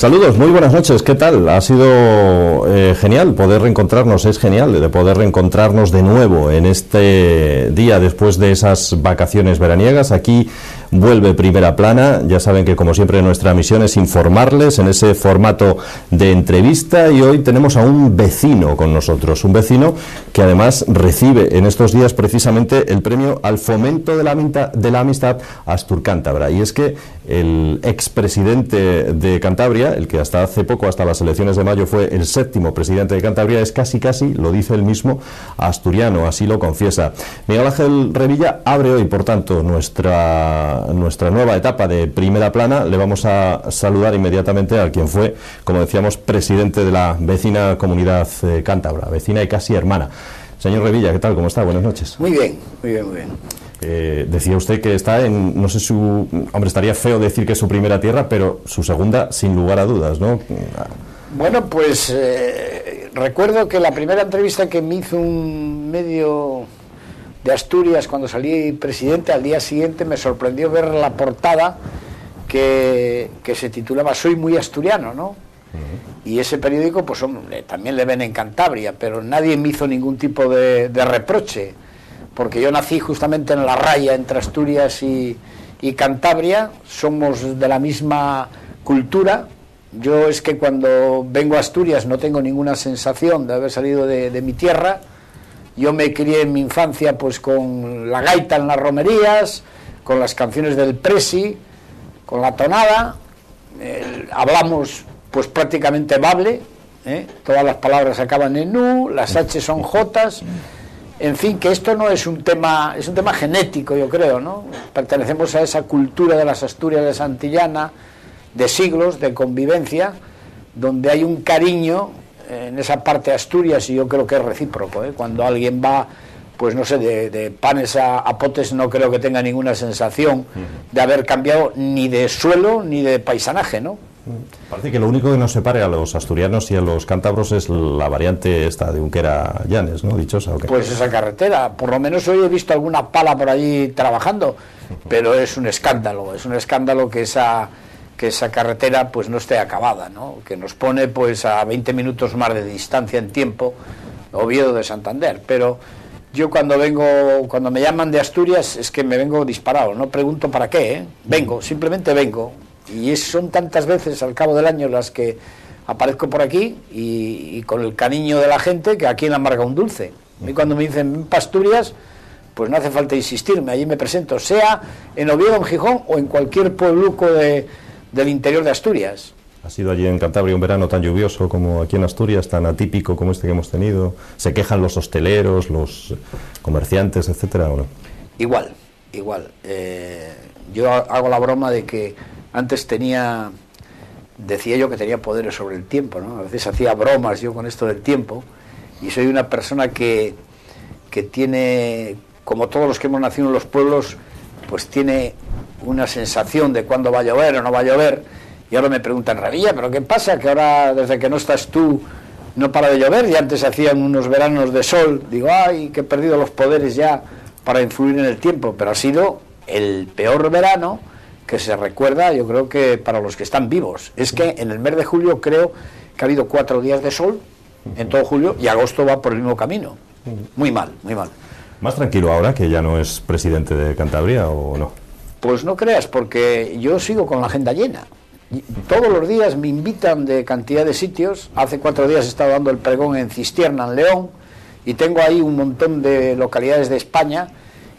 Saludos, muy buenas noches, ¿qué tal? Ha sido genial poder reencontrarnos, es genial de poder reencontrarnos de nuevo en este día después de esas vacaciones veraniegas. Aquí vuelve Primera Plana, ya saben que como siempre nuestra misión es informarles en ese formato de entrevista, y hoy tenemos a un vecino con nosotros, un vecino que además recibe en estos días precisamente el premio al fomento de la amistad Asturcántabra, y es que el expresidente de Cantabria, el que hasta hace poco, hasta las elecciones de mayo, fue el 7º presidente de Cantabria, es casi, lo dice él mismo, asturiano, así lo confiesa. Miguel Ángel Revilla abre hoy, por tanto, nuestra nueva etapa de Primera Plana. Le vamos a saludar inmediatamente a quien fue, como decíamos, presidente de la vecina comunidad cántabra, vecina y casi hermana. Señor Revilla, ¿qué tal? ¿Cómo está? Buenas noches. Muy bien, muy bien, muy bien. Decía usted que está en, no sé, hombre, estaría feo decir que es su primera tierra, pero su segunda, sin lugar a dudas, ¿no? Bueno, pues recuerdo que la primera entrevista que me hizo un medio de Asturias cuando salí presidente, al día siguiente me sorprendió ver la portada que se titulaba "Soy muy asturiano", ¿no? Y ese periódico, pues hombre, también le ven en Cantabria, pero nadie me hizo ningún tipo de reproche, porque yo nací justamente en la raya entre Asturias y Cantabria, somos de la misma cultura. Yo es que cuando vengo a Asturias no tengo ninguna sensación de haber salido de mi tierra. Yo me crié en mi infancia pues con la gaita en las romerías, con las canciones del Presi, con la tonada, hablamos pues prácticamente bable, todas las palabras acaban en U, las H son Jotas. En fin, que esto no es un tema, es un tema genético, yo creo, ¿no? Pertenecemos a esa cultura de las Asturias de Santillana, de siglos, de convivencia, donde hay un cariño en esa parte de Asturias, y yo creo que es recíproco, ¿eh? Cuando alguien va, pues no sé, de Panes a Potes, no creo que tenga ninguna sensación de haber cambiado ni de suelo ni de paisanaje, ¿no? Parece que lo único que nos separe a los asturianos y a los cántabros es la variante esta de Unquera-Llanes, ¿no? Dichosa, ¿o qué? Pues esa carretera, por lo menos hoy he visto alguna pala por allí trabajando, pero es un escándalo que esa carretera pues no esté acabada, ¿no? Que nos pone pues a 20 minutos más de distancia en tiempo Oviedo de Santander. Pero yo cuando me llaman de Asturias es que me vengo disparado, no pregunto para qué, vengo, simplemente vengo. Y son tantas veces al cabo del año las que aparezco por aquí y con el cariño de la gente, que aquí en la amarga un dulce. Y cuando me dicen "ven pa' Asturias", pues no hace falta insistirme, allí me presento, sea en Oviedo, en Gijón o en cualquier puebluco del interior de Asturias. ¿Ha sido allí en Cantabria un verano tan lluvioso como aquí en Asturias, tan atípico como este que hemos tenido? ¿Se quejan los hosteleros, los comerciantes, etcétera, o no? Igual. Yo hago la broma de que antes decía yo que tenía poderes sobre el tiempo, ¿no? A veces hacía bromas yo con esto del tiempo, y soy una persona que tiene, como todos los que hemos nacido en los pueblos, pues tiene una sensación de cuándo va a llover o no va a llover. Y ahora me preguntan: "Revilla, ¿pero qué pasa? Que ahora, desde que no estás tú, no para de llover, y antes hacían unos veranos de sol". Digo, ay, que he perdido los poderes ya para influir en el tiempo, pero ha sido el peor verano que se recuerda, yo creo, que para los que están vivos. Es que en el mes de julio creo que ha habido 4 días de sol en todo julio, y agosto va por el mismo camino. Muy mal, muy mal. ¿Más tranquilo ahora que ya no es presidente de Cantabria, o no? Pues no creas, porque yo sigo con la agenda llena. Todos los días me invitan de cantidad de sitios. Hace 4 días he estado dando el pregón en Cistierna, en León, y tengo ahí un montón de localidades de España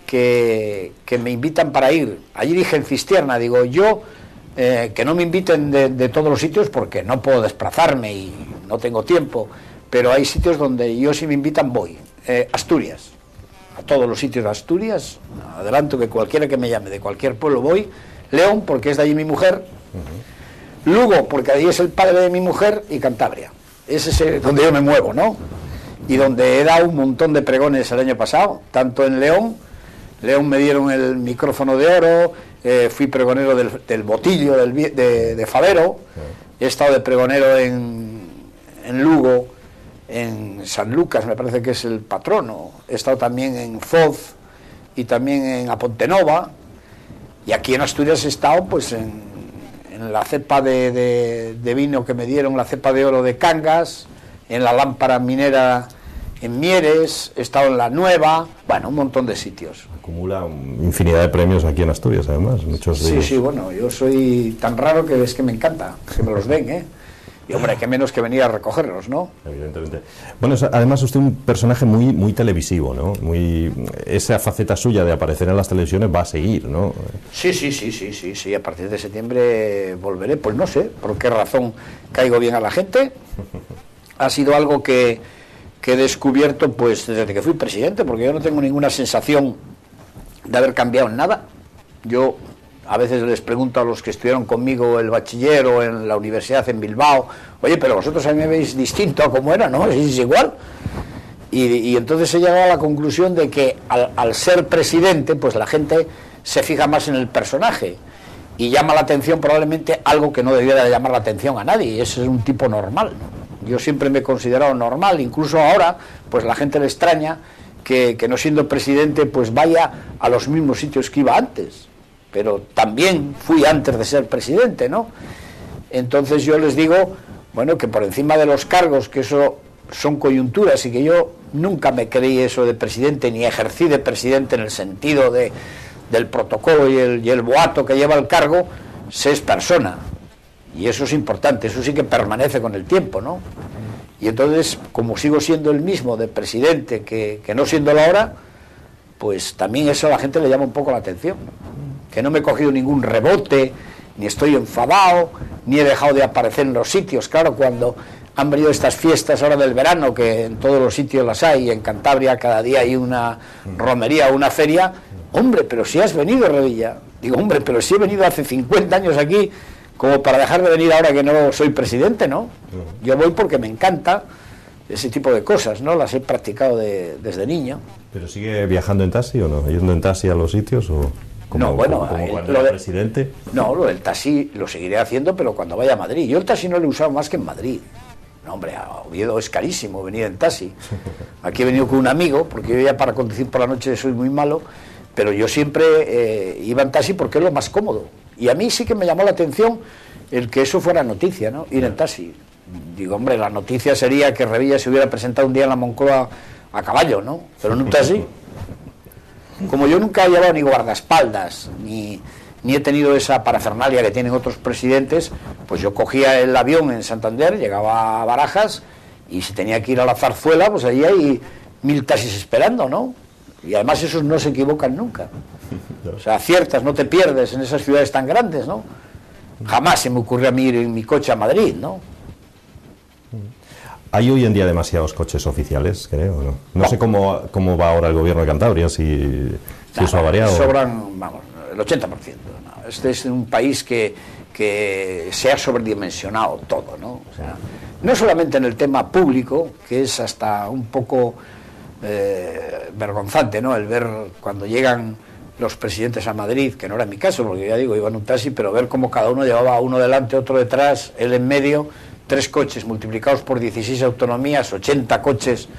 que me invitan para ir. Allí dije en Cistierna, digo yo, que no me inviten de todos los sitios porque no puedo desplazarme y no tengo tiempo, pero hay sitios donde yo, si me invitan, voy. Asturias, a todos los sitios de Asturias, adelanto que cualquiera que me llame de cualquier pueblo voy. León, porque es de allí mi mujer. Lugo, porque allí es el padre de mi mujer. Y Cantabria, ese es donde yo me muevo, ¿no? Y donde he dado un montón de pregones el año pasado, tanto en León me dieron el micrófono de oro, fui pregonero del Botillo de Fabero, he estado de pregonero en Lugo, en San Lucas, me parece que es el patrono, he estado también en Foz y también en Apontenova, y aquí en Asturias he estado pues en en la cepa de vino que me dieron, la cepa de oro de Cangas, en la lámpara minera en Mieres, he estado en La Nueva, bueno, un montón de sitios. Acumula infinidad de premios aquí en Asturias, además, muchos de ellos. Sí, bueno, yo soy tan raro que es que me encanta que me los den, ¿eh? Y hombre, qué menos que venir a recogerlos, ¿no? Evidentemente. Bueno, además usted es un personaje muy televisivo, ¿no? Esa faceta suya de aparecer en las televisiones va a seguir, ¿no? Sí, a partir de septiembre volveré, pues no sé por qué razón caigo bien a la gente. Ha sido algo que he descubierto pues desde que fui presidente, porque yo no tengo ninguna sensación de haber cambiado en nada. Yo a veces les pregunto a los que estudiaron conmigo el bachiller o en la universidad en Bilbao, oye, pero vosotros a mí me veis distinto a como era, ¿no? Es igual. Y entonces he llegado a la conclusión de que al ser presidente, pues la gente se fija más en el personaje y llama la atención probablemente algo que no debiera de llamar la atención a nadie, y ese es un tipo normal, ¿no? Yo siempre me he considerado normal, incluso ahora, pues la gente le extraña que no siendo presidente, pues vaya a los mismos sitios que iba antes. Pero también fui antes de ser presidente, ¿no? Entonces yo les digo, bueno, que por encima de los cargos, que eso son coyunturas y que yo nunca me creí eso de presidente, ni ejercí de presidente en el sentido del protocolo y el boato que lleva el cargo, se es persona. Y eso es importante, eso sí que permanece con el tiempo, ¿no? Y entonces, como sigo siendo el mismo de presidente que no siéndolo ahora, pues también eso a la gente le llama un poco la atención, ¿no? Que no me he cogido ningún rebote, ni estoy enfadado, ni he dejado de aparecer en los sitios. Claro, cuando han venido estas fiestas ahora del verano, que en todos los sitios las hay, y en Cantabria cada día hay una romería o una feria, hombre, pero si has venido, Revilla. Digo, hombre, pero si he venido hace 50 años aquí, como para dejar de venir ahora que no soy presidente, ¿no? Yo voy porque me encanta ese tipo de cosas, ¿no? Las he practicado desde niño. ¿Pero sigue viajando en taxi o no? ¿Yendo en taxi a los sitios o...? Como cuando era presidente. No, lo del taxi lo seguiré haciendo, pero cuando vaya a Madrid. Yo el taxi no lo he usado más que en Madrid. No, hombre, a Oviedo es carísimo venir en taxi. Aquí he venido con un amigo, porque yo ya para conducir por la noche soy muy malo, pero yo siempre iba en taxi porque es lo más cómodo. Y a mí sí que me llamó la atención el que eso fuera noticia, ¿no? Ir en taxi. Digo, hombre, la noticia sería que Revilla se hubiera presentado un día en la Moncloa a caballo, ¿no? Pero en un taxi. Como yo nunca he llevado ni guardaespaldas, ni he tenido esa parafernalia que tienen otros presidentes, pues yo cogía el avión en Santander, llegaba a Barajas, y si tenía que ir a la Zarzuela, pues allí hay 1000 taxis esperando, ¿no? Y además esos no se equivocan nunca. O sea, aciertas, no te pierdes en esas ciudades tan grandes, ¿no? Jamás se me ocurrió a mí ir en mi coche a Madrid, ¿no? ¿Hay hoy en día demasiados coches oficiales, creo, no? No sé cómo va ahora el gobierno de Cantabria, si eso ha variado. Sobran, vamos, el 80%. ¿no? Este es un país que se ha sobredimensionado todo, ¿no? O sea, no solamente en el tema público, que es hasta un poco vergonzante, ¿no? El ver cuando llegan los presidentes a Madrid, que no era mi caso, porque ya digo, iba en un taxi, pero ver cómo cada uno llevaba uno delante, otro detrás, él en medio, 3 coches multiplicados por 16 autonomías, 80 coches,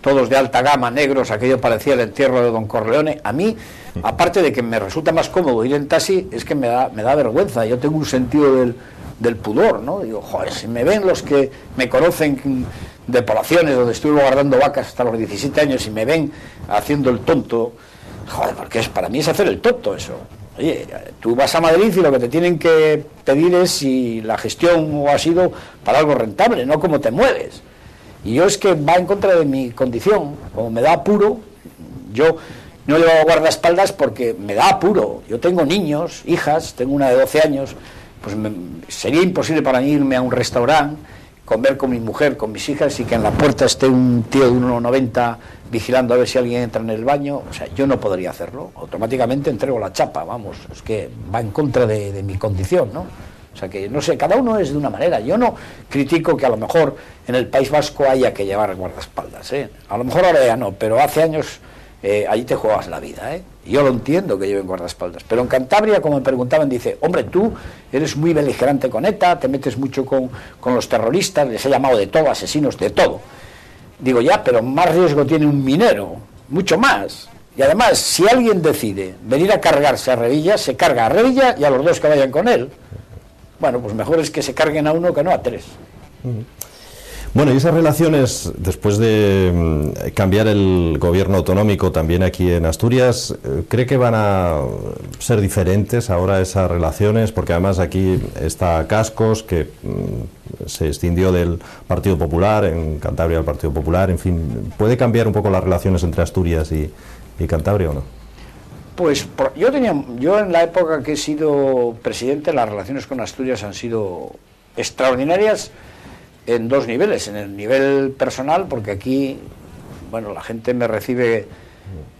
todos de alta gama, negros, aquello parecía el entierro de Don Corleone. A mí, aparte de que me resulta más cómodo ir en taxi, es que me da vergüenza. Yo tengo un sentido del pudor, ¿no? Digo, joder, si me ven los que me conocen de poblaciones donde estuve guardando vacas hasta los 17 años y me ven haciendo el tonto, joder, porque para mí es hacer el tonto eso. Oye, tú vas a Madrid y lo que te tienen que pedir es si la gestión ha sido para algo rentable, no cómo te mueves. Y yo es que va en contra de mi condición, como me da apuro, yo no llevo guardaespaldas porque me da apuro. Yo tengo niños, hijas, tengo una de 12 años, pues sería imposible para mí irme a un restaurante, comer con mi mujer, con mis hijas y que en la puerta esté un tío de 1,90 vigilando a ver si alguien entra en el baño. O sea, yo no podría hacerlo, automáticamente entrego la chapa, vamos, es que va en contra de mi condición, ¿no? O sea que, no sé, cada uno es de una manera. Yo no critico que a lo mejor en el País Vasco haya que llevar guardaespaldas, ¿eh? A lo mejor ahora ya no, pero hace años allí te juegas la vida, ¿eh? Yo lo entiendo que lleven guardaespaldas, pero en Cantabria, como me preguntaban, dice, hombre, tú eres muy beligerante con ETA, te metes mucho con los terroristas, les he llamado de todo, asesinos, de todo. Digo, ya, pero más riesgo tiene un minero, mucho más. Y además, si alguien decide venir a cargarse a Revilla, se carga a Revilla y a los dos que vayan con él. bueno, pues mejor es que se carguen a uno que no a tres. Bueno, y esas relaciones, después de cambiar el gobierno autonómico también aquí en Asturias, ¿cree que van a ser diferentes ahora esas relaciones? Porque además aquí está Cascos, que se escindió del Partido Popular, en Cantabria el Partido Popular, en fin, ¿puede cambiar un poco las relaciones entre Asturias y Cantabria o no? Pues yo en la época que he sido presidente, las relaciones con Asturias han sido extraordinarias en dos niveles. En el nivel personal, porque aquí, bueno, la gente me recibe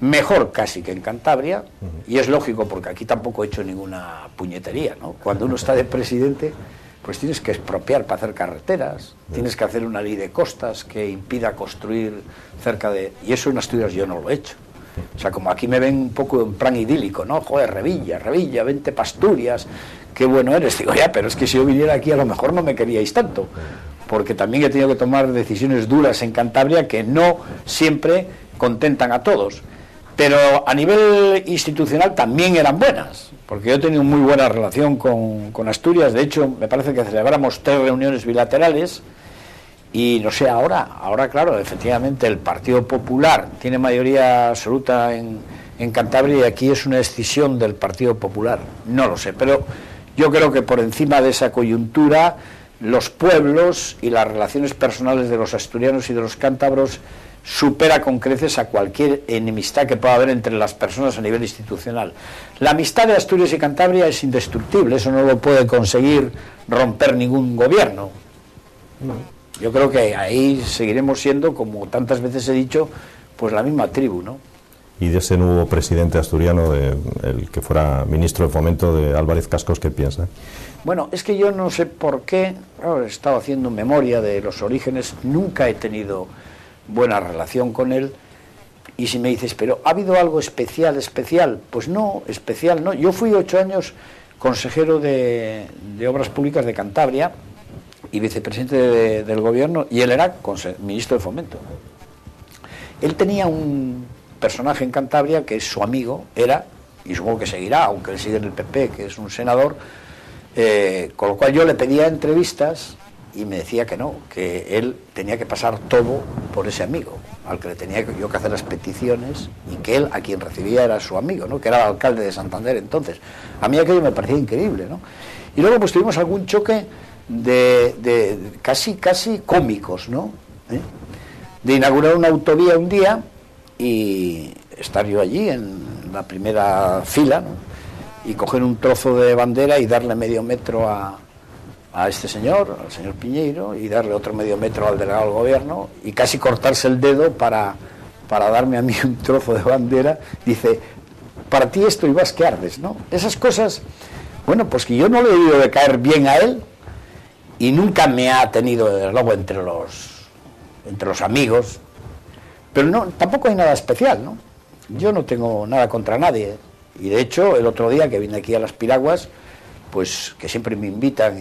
mejor casi que en Cantabria, y es lógico porque aquí tampoco he hecho ninguna puñetería, ¿no? Cuando uno está de presidente, pues tienes que expropiar para hacer carreteras, tienes que hacer una ley de costas que impida construir cerca de... Y eso en Asturias yo no lo he hecho. O sea, como aquí me ven un poco en plan idílico, ¿no? Joder, Revilla, vente pa' Asturias, qué bueno eres. Digo, ya, pero es que si yo viniera aquí a lo mejor no me queríais tanto, porque también he tenido que tomar decisiones duras en Cantabria que no siempre contentan a todos. Pero a nivel institucional también eran buenas, porque yo he tenido muy buena relación con Asturias. De hecho, me parece que celebramos 3 reuniones bilaterales. Y no sé, ahora claro, efectivamente el Partido Popular tiene mayoría absoluta en Cantabria y aquí es una decisión del Partido Popular, no lo sé, pero yo creo que por encima de esa coyuntura los pueblos y las relaciones personales de los asturianos y de los cántabros supera con creces a cualquier enemistad que pueda haber entre las personas a nivel institucional. La amistad de Asturias y Cantabria es indestructible, eso no lo puede conseguir romper ningún gobierno. Yo creo que ahí seguiremos siendo, como tantas veces he dicho, pues la misma tribu, ¿no? Y de ese nuevo presidente asturiano, el que fuera ministro de Fomento, de Álvarez Cascos, ¿qué piensa? Bueno, es que yo no sé por qué, claro, he estado haciendo memoria de los orígenes, nunca he tenido buena relación con él, y si me dices, ¿pero ha habido algo especial? Pues no, especial no. Yo fui 8 años consejero de Obras Públicas de Cantabria, y vicepresidente del gobierno, y él era ministro de Fomento. Él tenía un personaje en Cantabria que es su amigo, y supongo que seguirá, aunque él sigue en el PP, que es un senador, con lo cual yo le pedía entrevistas y me decía que no, que él tenía que pasar todo por ese amigo, al que le tenía yo que hacer las peticiones, y que él a quien recibía era su amigo, ¿no? Que era el alcalde de Santander entonces. A mí aquello me parecía increíble, ¿no? Y luego pues tuvimos algún choque de casi cómicos, ¿no? De inaugurar una autovía un día y estar yo allí en la primera fila, ¿no? Y coger un trozo de bandera y darle medio metro a este señor, al señor Piñeiro, y darle otro medio metro al delegado del gobierno, y casi cortarse el dedo para darme a mí un trozo de bandera. Dice, para ti esto y vas que ardes, ¿no? Esas cosas, bueno, pues que yo no le he debido de caer bien a él, y nunca me ha tenido, desde luego, entre los amigos, pero no, tampoco hay nada especial, ¿no? Yo no tengo nada contra nadie, y de hecho el otro día que vine aquí a Las Piraguas, pues que siempre me invitan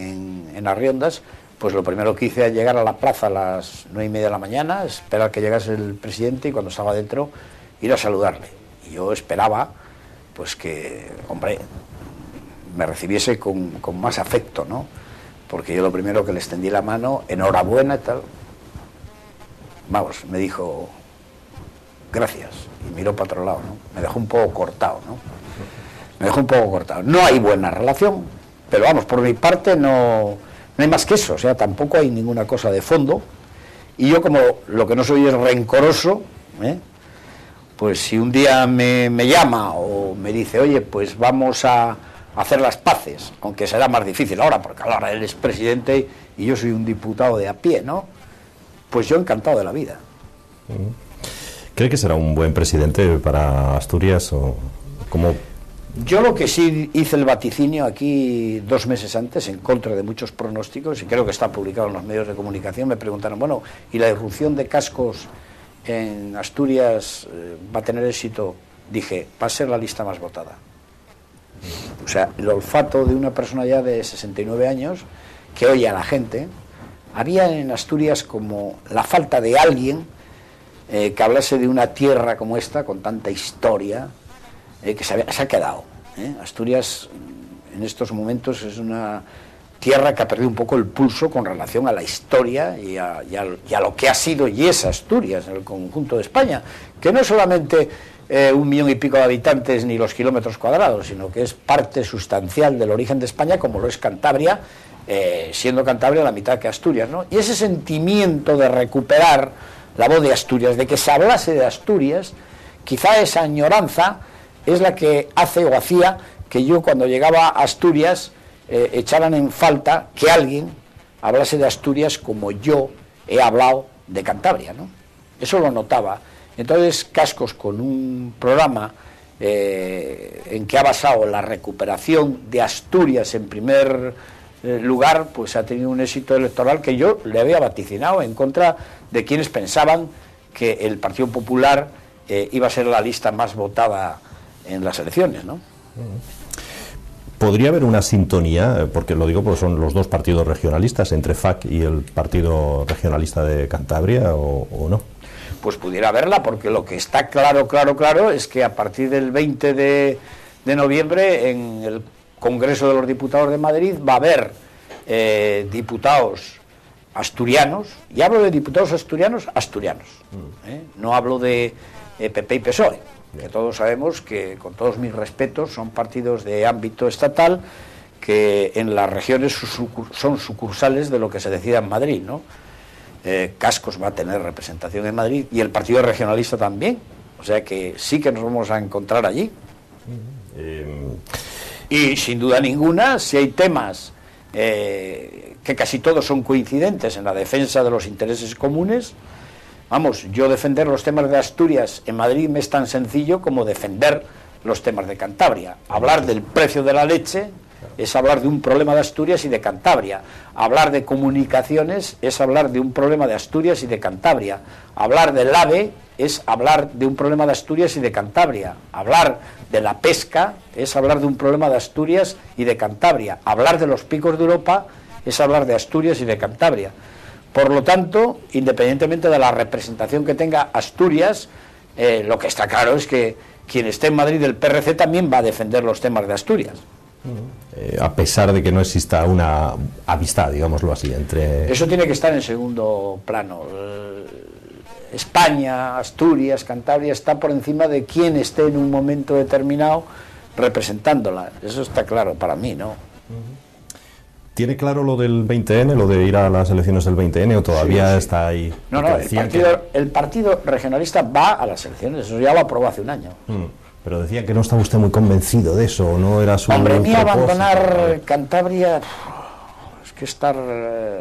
en Arriondas, pues lo primero que hice al llegar a la plaza a las 9:30 de la mañana, esperar que llegase el presidente, y cuando estaba dentro ir a saludarle. Y yo esperaba pues que, hombre, me recibiese con más afecto, ¿no? Porque yo lo primero que le extendí la mano, enhorabuena y tal, vamos, me dijo gracias, y miró para otro lado, ¿no? Me dejó un poco cortado, ¿no? No hay buena relación, pero vamos, por mi parte no hay más que eso, o sea, tampoco hay ninguna cosa de fondo, y yo, como lo que no soy es rencoroso, pues si un día me llama o me dice, oye, pues vamos a hacer las paces, aunque será más difícil ahora, porque ahora él es presidente y yo soy un diputado de a pie, ¿no? Pues yo encantado de la vida. ¿Cree que será un buen presidente para Asturias o cómo? Yo lo que sí hice el vaticinio aquí 2 meses antes, en contra de muchos pronósticos, y creo que está publicado en los medios de comunicación. Me preguntaron, bueno, ¿y la irrupción de Cascos en Asturias va a tener éxito? Dije, va a ser la lista más votada. O sea, el olfato de una persona ya de 69 años que oye a la gente. Había en Asturias como la falta de alguien que hablase de una tierra como esta, con tanta historia, que se ha quedado. Asturias en estos momentos es una tierra que ha perdido un poco el pulso con relación a la historia y a lo que ha sido y es Asturias en el conjunto de España, que no es solamente 1 millón y pico de habitantes ni los kilómetros cuadrados, sino que es parte sustancial del origen de España, como lo es Cantabria, siendo Cantabria la mitad que Asturias, ¿no? Y ese sentimiento de recuperar la voz de Asturias, de que se hablase de Asturias, quizá esa añoranza es la que hace o hacía que yo, cuando llegaba a Asturias, echaran en falta que alguien hablase de Asturias como yo he hablado de Cantabria, ¿no? Eso lo notaba. Entonces, Cascos, con un programa en que ha basado la recuperación de Asturias en primer lugar, pues ha tenido un éxito electoral que yo le había vaticinado en contra de quienes pensaban que el Partido Popular iba a ser la lista más votada en las elecciones, ¿no? ¿Podría haber una sintonía, porque lo digo porque son los dos partidos regionalistas, entre FAC y el Partido Regionalista de Cantabria, o no? Pues pudiera haberla, porque lo que está claro es que a partir del 20 de noviembre en el Congreso de los Diputados de Madrid va a haber diputados asturianos, y hablo de diputados asturianos, no hablo de PP y PSOE, que todos sabemos que, con todos mis respetos, son partidos de ámbito estatal que en las regiones son sucursales de lo que se decida en Madrid, ¿no? Cascos va a tener representación en Madrid y el Partido Regionalista también, o sea que sí que nos vamos a encontrar allí. Y sin duda ninguna, si hay temas que casi todos son coincidentes en la defensa de los intereses comunes, vamos, yo defender los temas de Asturias en Madrid me es tan sencillo como defender los temas de Cantabria. Hablar del precio de la leche es hablar de un problema de Asturias y de Cantabria. Hablar de comunicaciones es hablar de un problema de Asturias y de Cantabria. Hablar del AVE es hablar de un problema de Asturias y de Cantabria. Hablar de la pesca es hablar de un problema de Asturias y de Cantabria. Hablar de los picos de Europa es hablar de Asturias y de Cantabria. Por lo tanto, independientemente de la representación que tenga Asturias, lo que está claro es que quien esté en Madrid del PRC también va a defender los temas de Asturias. A pesar de que no exista una amistad, digámoslo así, entre... Eso tiene que estar en segundo plano. España, Asturias, Cantabria está por encima de quien esté en un momento determinado representándola. Eso está claro para mí, ¿no? ¿Tiene claro lo del 20N, lo de ir a las elecciones del 20N, o todavía está ahí? No, el partido regionalista va a las elecciones, eso ya lo aprobó hace un año. Pero decía que no estaba usted muy convencido de eso, no era su... Hombre, mí abandonar Cantabria, es que estar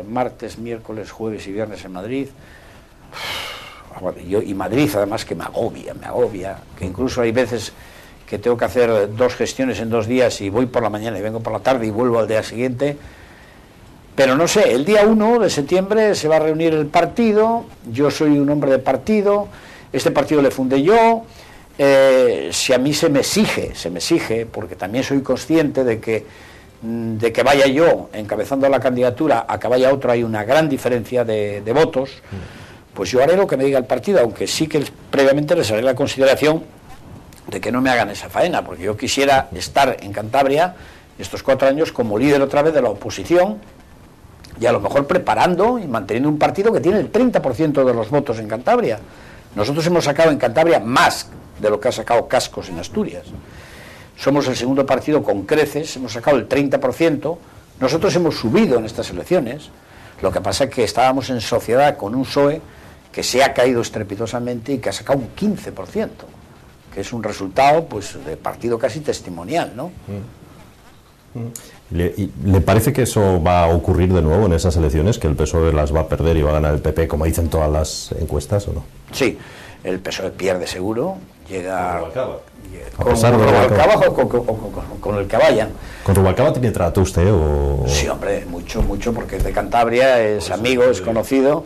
martes, miércoles, jueves y viernes en Madrid, y Madrid además que me agobia, que incluso hay veces que tengo que hacer 2 gestiones en 2 días y voy por la mañana y vengo por la tarde y vuelvo al día siguiente. Pero no sé, el día 1 de septiembre se va a reunir el partido, yo soy un hombre de partido, este partido le fundé yo. Si a mí se me exige, porque también soy consciente de que vaya yo encabezando la candidatura a que vaya otro, hay una gran diferencia de votos, pues yo haré lo que me diga el partido, aunque sí que previamente les haré la consideración de que no me hagan esa faena, porque yo quisiera estar en Cantabria estos 4 años como líder otra vez de la oposición, y a lo mejor preparando y manteniendo un partido que tiene el 30% de los votos en Cantabria. Nosotros hemos sacado en Cantabria más de lo que ha sacado Cascos en Asturias. Somos el segundo partido con creces, hemos sacado el 30%, nosotros hemos subido en estas elecciones, lo que pasa es que estábamos en sociedad con un PSOE que se ha caído estrepitosamente y que ha sacado un 15%, que es un resultado pues de partido casi testimonial, ¿no? ¿Le parece que eso va a ocurrir de nuevo en esas elecciones, que el PSOE las va a perder y va a ganar el PP, como dicen todas las encuestas, o no? Sí, el PSOE pierde seguro, llega con Rubalcaba o con el que vayan. ¿Con Rubalcaba tiene trato usted o...? Sí, hombre, mucho, porque es de Cantabria, es amigo, es conocido,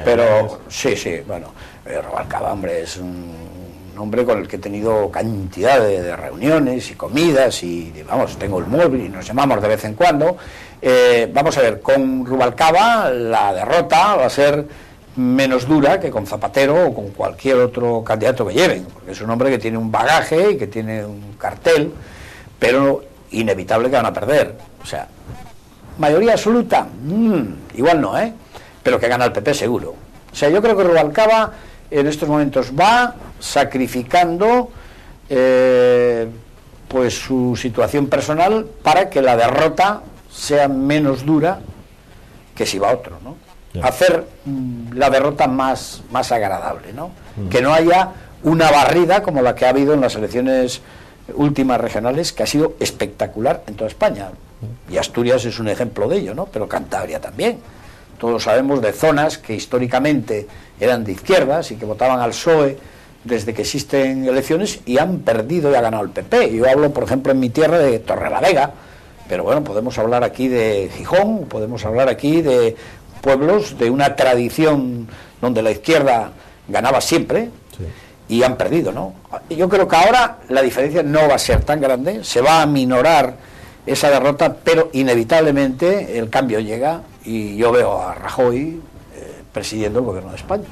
pero sí, bueno, Rubalcaba, hombre, es un hombre con el que he tenido cantidad de reuniones y comidas y, vamos, tengo el móvil y nos llamamos de vez en cuando. Vamos a ver, con Rubalcaba la derrota va a ser menos dura que con Zapatero o con cualquier otro candidato que lleven, porque es un hombre que tiene un bagaje y que tiene un cartel, pero inevitable que van a perder. O sea, mayoría absoluta, igual no, pero que gana el PP seguro. O sea, yo creo que Rubalcaba en estos momentos va sacrificando pues su situación personal para que la derrota sea menos dura que si va otro, ¿no? Hacer la derrota más agradable, ¿no? Que no haya una barrida como la que ha habido en las elecciones últimas regionales, que ha sido espectacular en toda España, y Asturias es un ejemplo de ello, ¿no? Pero Cantabria también. Todos sabemos de zonas que históricamente eran de izquierdas y que votaban al PSOE desde que existen elecciones y han perdido y ha ganado el PP. Yo hablo, por ejemplo, en mi tierra de Torrelavega, pero bueno, podemos hablar aquí de Gijón, podemos hablar aquí de pueblos de una tradición donde la izquierda ganaba siempre, sí, y han perdido, ¿no? Yo creo que ahora la diferencia no va a ser tan grande, se va a minorar esa derrota, pero inevitablemente el cambio llega y yo veo a Rajoy presidiendo el gobierno de España.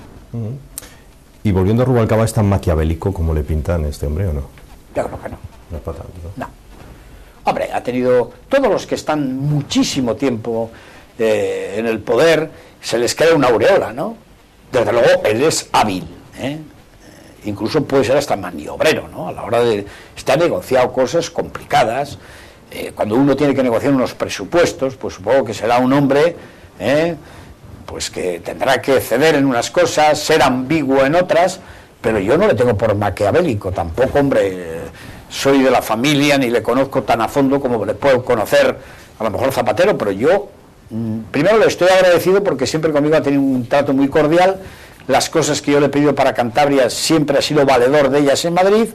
Y volviendo a Rubalcaba, ¿es tan maquiavélico como le pintan a este hombre o no? Yo creo que no. No es para tanto, ¿no? No. Hombre, ha tenido... Todos los que están muchísimo tiempo en el poder, se les crea una aureola, ¿no? Desde luego, él es hábil, incluso puede ser hasta maniobrero, ¿no? A la hora de... Está negociado cosas complicadas. Cuando uno tiene que negociar unos presupuestos, pues supongo que será un hombre... pues que tendrá que ceder en unas cosas, ser ambiguo en otras, pero yo no le tengo por maquiavélico, tampoco, hombre, soy de la familia, ni le conozco tan a fondo como le puedo conocer a lo mejor Zapatero, pero yo, primero le estoy agradecido porque siempre conmigo ha tenido un trato muy cordial, las cosas que yo le he pedido para Cantabria siempre ha sido valedor de ellas en Madrid,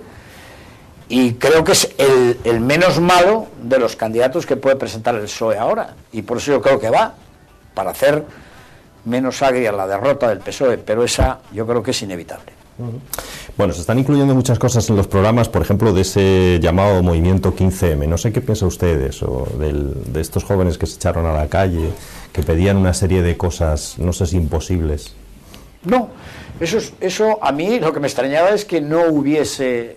y creo que es el menos malo de los candidatos que puede presentar el PSOE ahora, y por eso yo creo que va, para hacer menos agria la derrota del PSOE, pero esa yo creo que es inevitable. Bueno, se están incluyendo muchas cosas en los programas, por ejemplo, de ese llamado movimiento 15M. No sé qué piensa usted de eso, de estos jóvenes que se echaron a la calle, que pedían una serie de cosas, no sé si imposibles. No, eso a mí lo que me extrañaba es que no hubiese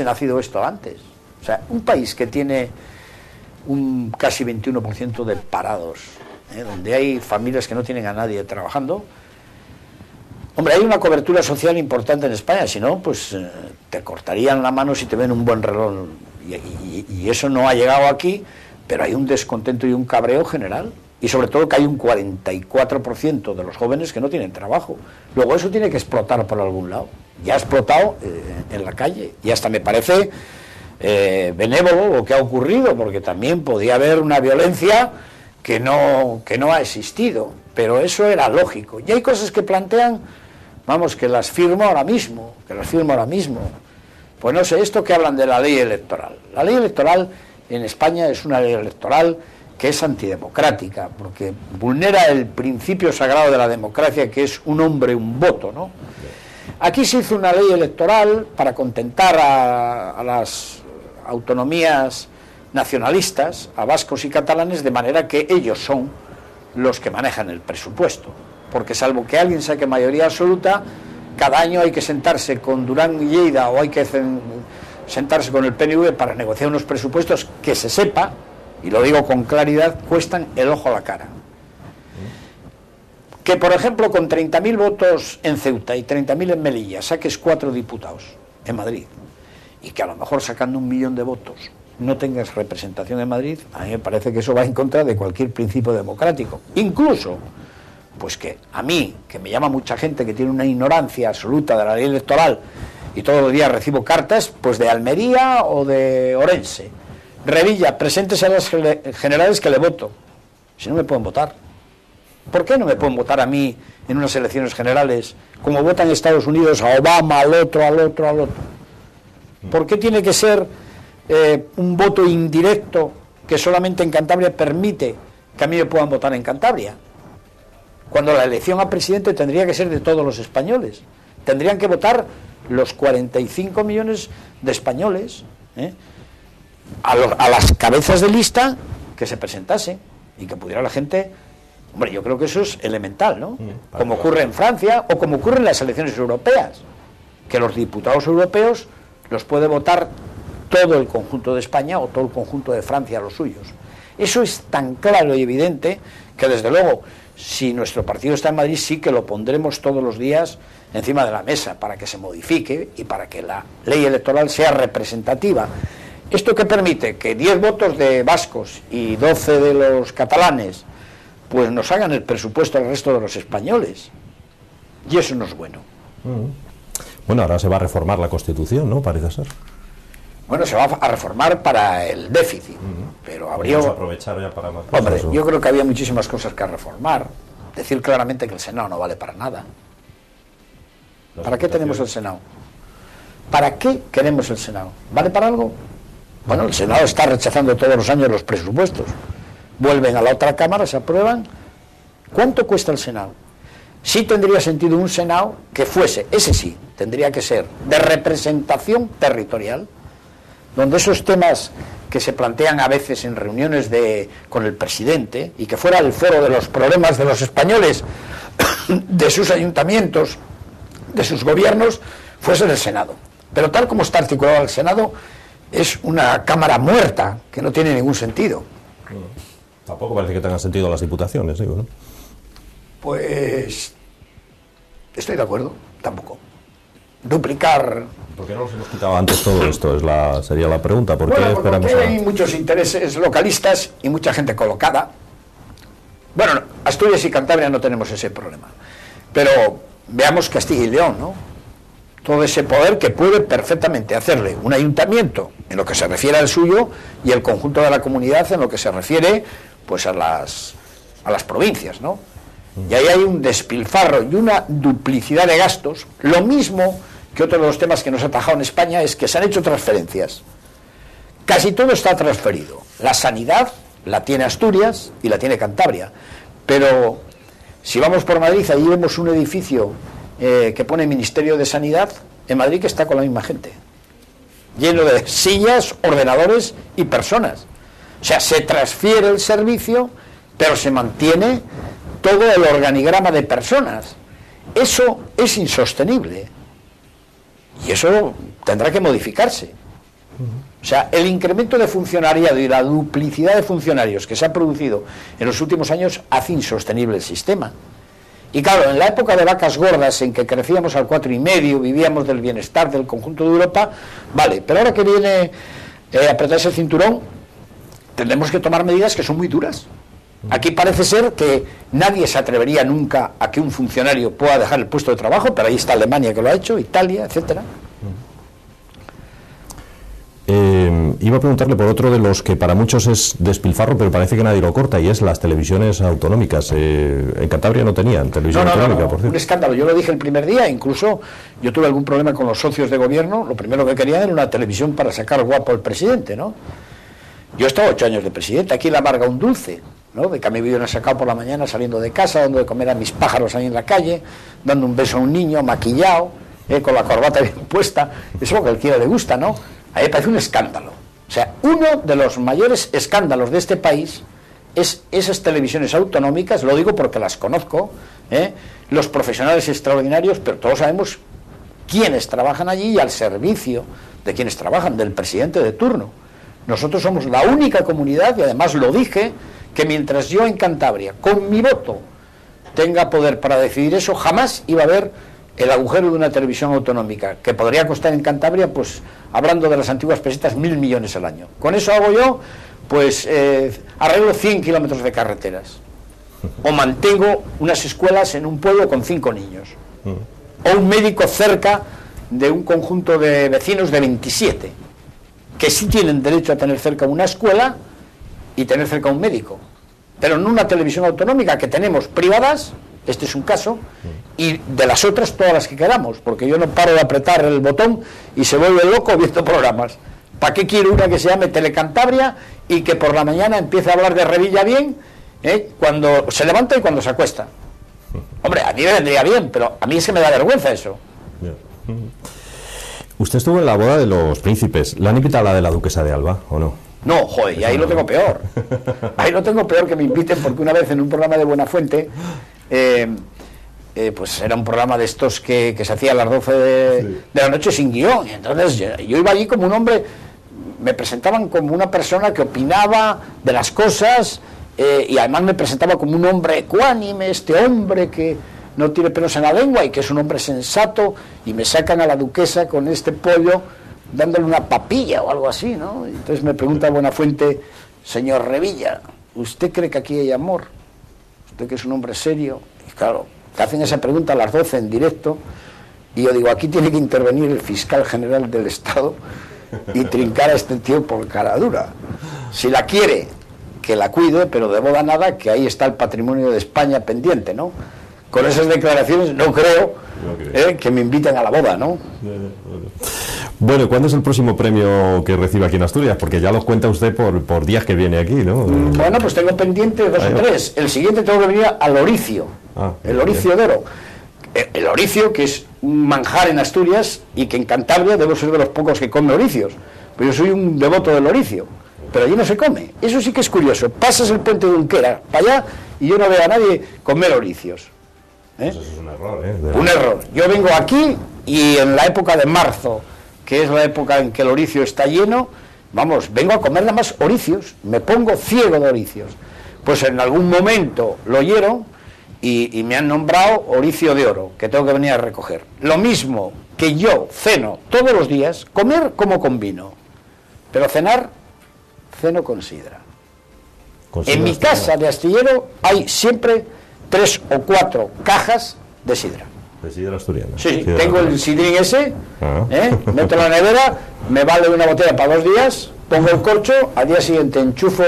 nacido esto antes. O sea, un país que tiene un casi 21% de parados, donde hay familias que no tienen a nadie trabajando. Hombre, hay una cobertura social importante en España, si no, pues te cortarían la mano si te ven un buen reloj, y eso no ha llegado aquí, pero hay un descontento y un cabreo general, y sobre todo que hay un 44% de los jóvenes que no tienen trabajo. Luego eso tiene que explotar por algún lado, ya ha explotado en la calle, y hasta me parece benévolo lo que ha ocurrido, porque también podía haber una violencia que no ha existido, pero eso era lógico. Y hay cosas que plantean, vamos, que las firmo ahora mismo, Pues no sé, esto que hablan de la ley electoral. La ley electoral en España es una ley electoral que es antidemocrática, porque vulnera el principio sagrado de la democracia, que es un hombre, un voto, ¿no? Aquí se hizo una ley electoral para contentar a las autonomías nacionalistas, a vascos y catalanes, de manera que ellos son los que manejan el presupuesto, porque salvo que alguien saque mayoría absoluta, cada año hay que sentarse con Durán y Lleida o hay que sentarse con el PNV para negociar unos presupuestos que se sepa, y lo digo con claridad, cuestan el ojo a la cara. Que por ejemplo con 30.000 votos en Ceuta y 30.000 en Melilla saques 4 diputados en Madrid, y que a lo mejor sacando 1 millón de votos no tengas representación en Madrid, a mí me parece que eso va en contra de cualquier principio democrático. Incluso, pues que a mí, que me llama mucha gente que tiene una ignorancia absoluta de la ley electoral y todos los días recibo cartas, pues de Almería o de Orense: Revilla, preséntese a las generales que le voto. Si no me pueden votar. ¿Por qué no me pueden votar a mí en unas elecciones generales como votan en Estados Unidos a Obama, al otro? ¿Por qué tiene que ser un voto indirecto que solamente en Cantabria permite que a mí me puedan votar en Cantabria? Cuando la elección a presidente tendría que ser de todos los españoles. Tendrían que votar los 45 millones de españoles a las cabezas de lista que se presentasen y que pudiera la gente... Hombre, yo creo que eso es elemental, ¿no? Como ocurre en Francia o como ocurre en las elecciones europeas, que los diputados europeos los puede votar todo el conjunto de España o todo el conjunto de Francia, los suyos. Eso es tan claro y evidente que, desde luego, si nuestro partido está en Madrid, sí que lo pondremos todos los días encima de la mesa para que se modifique y para que la ley electoral sea representativa. ¿Esto qué permite? Que 10 votos de vascos y 12 de los catalanes pues nos hagan el presupuesto al resto de los españoles. Y eso no es bueno. Bueno, ahora se va a reformar la Constitución, ¿no? Parece ser. Bueno, se va a reformar para el déficit, pero habría... Vamos a aprovechar ya para más cosas. Hombre, yo creo que había muchísimas cosas que reformar. Decir claramente que el Senado no vale para nada. ¿Para qué tenemos el Senado? ¿Para qué queremos el Senado? ¿Vale para algo? Bueno, el Senado está rechazando todos los años los presupuestos. Vuelven a la otra Cámara, se aprueban. ¿Cuánto cuesta el Senado? Sí tendría sentido un Senado que fuese, ese sí, tendría que ser de representación territorial, donde esos temas que se plantean a veces en reuniones con el presidente, y que fuera el foro de los problemas de los españoles, de sus ayuntamientos, de sus gobiernos, fuese el Senado. Pero tal como está articulado el Senado, es una cámara muerta, que no tiene ningún sentido. Tampoco parece que tengan sentido las diputaciones, digo, ¿no? Pues estoy de acuerdo, tampoco. Duplicar... ¿Por qué no nos hemos quitado antes todo esto? Sería la pregunta. ¿Por qué esperamos porque hay muchos intereses localistas y mucha gente colocada. Bueno, Asturias y Cantabria no tenemos ese problema. Pero veamos Castilla y León, ¿no? Todo ese poder que puede perfectamente hacerle un ayuntamiento en lo que se refiere al suyo y el conjunto de la comunidad en lo que se refiere pues a las provincias, ¿no? Y ahí hay un despilfarro y una duplicidad de gastos. Lo mismo que otro de los temas que nos ha atajado en España es que se han hecho transferencias. Casi todo está transferido. La sanidad la tiene Asturias y la tiene Cantabria. Pero si vamos por Madrid, allí vemos un edificio que pone Ministerio de Sanidad en Madrid, que está con la misma gente, lleno de sillas, ordenadores y personas. O sea, se transfiere el servicio, pero se mantiene todo el organigrama de personas. Eso es insostenible y eso tendrá que modificarse. O sea, el incremento de funcionariado y la duplicidad de funcionarios que se ha producido en los últimos años hace insostenible el sistema. Y claro, en la época de vacas gordas, en que crecíamos al 4,5, vivíamos del bienestar del conjunto de Europa, vale, pero ahora que viene apretarse el cinturón, tendremos que tomar medidas que son muy duras. Aquí parece ser que nadie se atrevería nunca a que un funcionario pueda dejar el puesto de trabajo, pero ahí está Alemania que lo ha hecho, Italia, etcétera. Iba a preguntarle por otro de los que para muchos es despilfarro, pero parece que nadie lo corta, y es las televisiones autonómicas. En Cantabria no tenían televisión autonómica, por cierto. Un escándalo. Yo lo dije el primer día, incluso yo tuve algún problema con los socios de gobierno. Lo primero que querían era una televisión para sacar guapo al presidente, ¿no? Yo he estado 8 años de presidente, aquí le amarga un dulce, ¿no? De que a mí me hubieran sacado por la mañana saliendo de casa, dando de comer a mis pájaros ahí en la calle, dando un beso a un niño maquillado, con la corbata bien puesta. Eso es lo que a cualquiera le gusta, ¿no? A mí me parece un escándalo. O sea, uno de los mayores escándalos de este país es esas televisiones autonómicas, lo digo porque las conozco, los profesionales extraordinarios, pero todos sabemos quiénes trabajan allí y al servicio de quienes trabajan, del presidente de turno. Nosotros somos la única comunidad, y además lo dije, que mientras yo en Cantabria, con mi voto, tenga poder para decidir eso, jamás iba a haber el agujero de una televisión autonómica, que podría costar en Cantabria, pues, hablando de las antiguas pesetas, 1.000 millones al año. Con eso hago yo, pues, arreglo 100 kilómetros de carreteras. O mantengo unas escuelas en un pueblo con 5 niños. O un médico cerca de un conjunto de vecinos de 27, que sí tienen derecho a tener cerca una escuela y tener cerca un médico. Pero en una televisión autonómica que tenemos privadas, este es un caso, y de las otras todas las que queramos, porque yo no paro de apretar el botón y se vuelve loco viendo programas. ¿Para qué quiero una que se llame Telecantabria y que por la mañana empiece a hablar de Revilla bien, cuando se levanta y cuando se acuesta? Hombre, a mí me vendría bien, pero a mí es que me da vergüenza eso. Usted estuvo en la boda de los príncipes. ¿Le han invitado a la de la duquesa de Alba o no? No, joder, y ahí lo tengo peor. Ahí lo tengo peor, que me inviten, porque una vez en un programa de Buenafuente, pues era un programa de estos que se hacía a las 12 de la noche sin guión. Y entonces yo iba allí como un hombre me presentaban como una persona que opinaba de las cosas, y además me presentaba como un hombre ecuánime, este hombre que no tiene pelos en la lengua y que es un hombre sensato, y me sacan a la duquesa con este pollo dándole una papilla o algo así, ¿no? Entonces me pregunta Buenafuente: señor Revilla, ¿usted cree que aquí hay amor? ¿Usted que es un hombre serio? Y claro, te hacen esa pregunta a las 12 en directo, y yo digo, aquí tiene que intervenir el fiscal general del Estado y trincar a este tío por cara dura. Si la quiere, que la cuide, pero de boda nada, que ahí está el patrimonio de España pendiente, ¿no? Con esas declaraciones no creo que me inviten a la boda, ¿no? Bueno, ¿cuándo es el próximo premio que recibe aquí en Asturias? Porque ya lo cuenta usted por días que viene aquí, ¿no? Bueno, pues tengo pendiente 2 o 3. El siguiente tengo que venir al Oricio, el Oricio de Oro. El Oricio, que es un manjar en Asturias, y que en Cantabria debo ser de los pocos que come oricios. Pues yo soy un devoto del Oricio, pero allí no se come. Eso sí que es curioso. Pasas el puente de Unquera para allá y yo no veo a nadie comer oricios. Eso es un error, ¿eh? Un error. Yo vengo aquí y en la época de marzo, que es la época en que el oricio está lleno, vamos, vengo a comer nada más oricios, me pongo ciego de oricios. Pues en algún momento lo oyeron y me han nombrado Oricio de Oro, que tengo que venir a recoger. Lo mismo que yo ceno todos los días, comer como con vino, pero ceno con sidra. En mi casa de astillero hay siempre 3 o 4 cajas de sidra. De sidra asturiana. Sí, tengo el sidrín ese, meto en la nevera, me vale una botella para 2 días, pongo el corcho, al día siguiente enchufo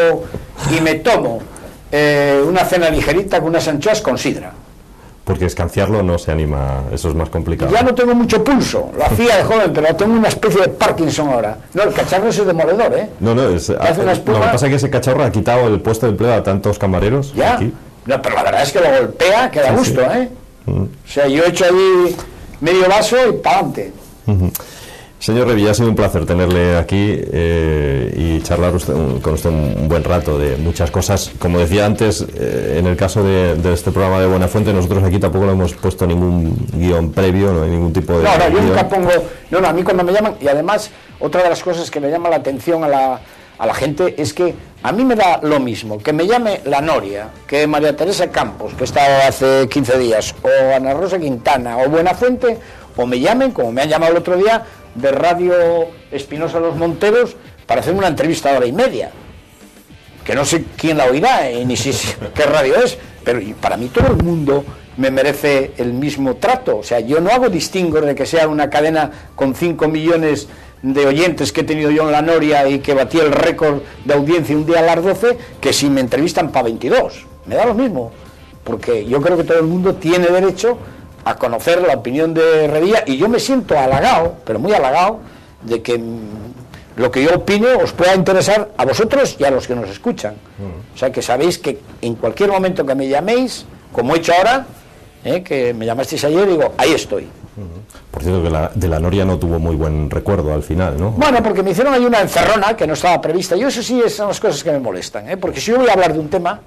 y me tomo una cena ligerita con unas anchoas con sidra. Porque escanciarlo no se anima, eso es más complicado. Ya no tengo mucho pulso, lo hacía de joven, pero tengo una especie de Parkinson ahora. No, el cacharro es demoledor, ¿eh? No, es, lo que pasa es que ese cacharro ha quitado el puesto de empleo a tantos camareros. Ya, aquí. No, pero la verdad es que lo golpea, que da gusto, ¿eh? O sea, yo he hecho allí medio vaso y para adelante. Señor Revilla, ha sido un placer tenerle aquí y charlar con usted un buen rato de muchas cosas. Como decía antes, en el caso de este programa de Buenafuente, nosotros aquí tampoco le hemos puesto ningún guión previo, no hay ningún tipo de... No, yo nunca pongo... No, a mí cuando me llaman, y además, otra de las cosas que me llama la atención a la gente es que a mí me da lo mismo que me llame la Noria, que María Teresa Campos, que estaba hace 15 días, o Ana Rosa Quintana, o Buenafuente, o me llamen, como me han llamado el otro día, de Radio Espinosa Los Monteros, para hacer una entrevista de 1h30, que no sé quién la oirá, ni si qué radio es, pero para mí todo el mundo me merece el mismo trato. O sea, yo no hago distingos de que sea una cadena con 5 millones de oyentes que he tenido yo en la Noria y que batí el récord de audiencia un día a las 12, que si me entrevistan para 22, me da lo mismo, porque yo creo que todo el mundo tiene derecho a conocer la opinión de Revilla, y yo me siento halagado, pero muy halagado, de que lo que yo opine os pueda interesar a vosotros y a los que nos escuchan. O sea, que sabéis que en cualquier momento que me llaméis, como he hecho ahora, que me llamasteis ayer, digo, ahí estoy. Por cierto, que de la Noria no tuvo muy buen recuerdo al final, ¿no? Bueno, porque me hicieron ahí una encerrona que no estaba prevista. Yo eso sí son las cosas que me molestan, porque si yo voy a hablar de un tema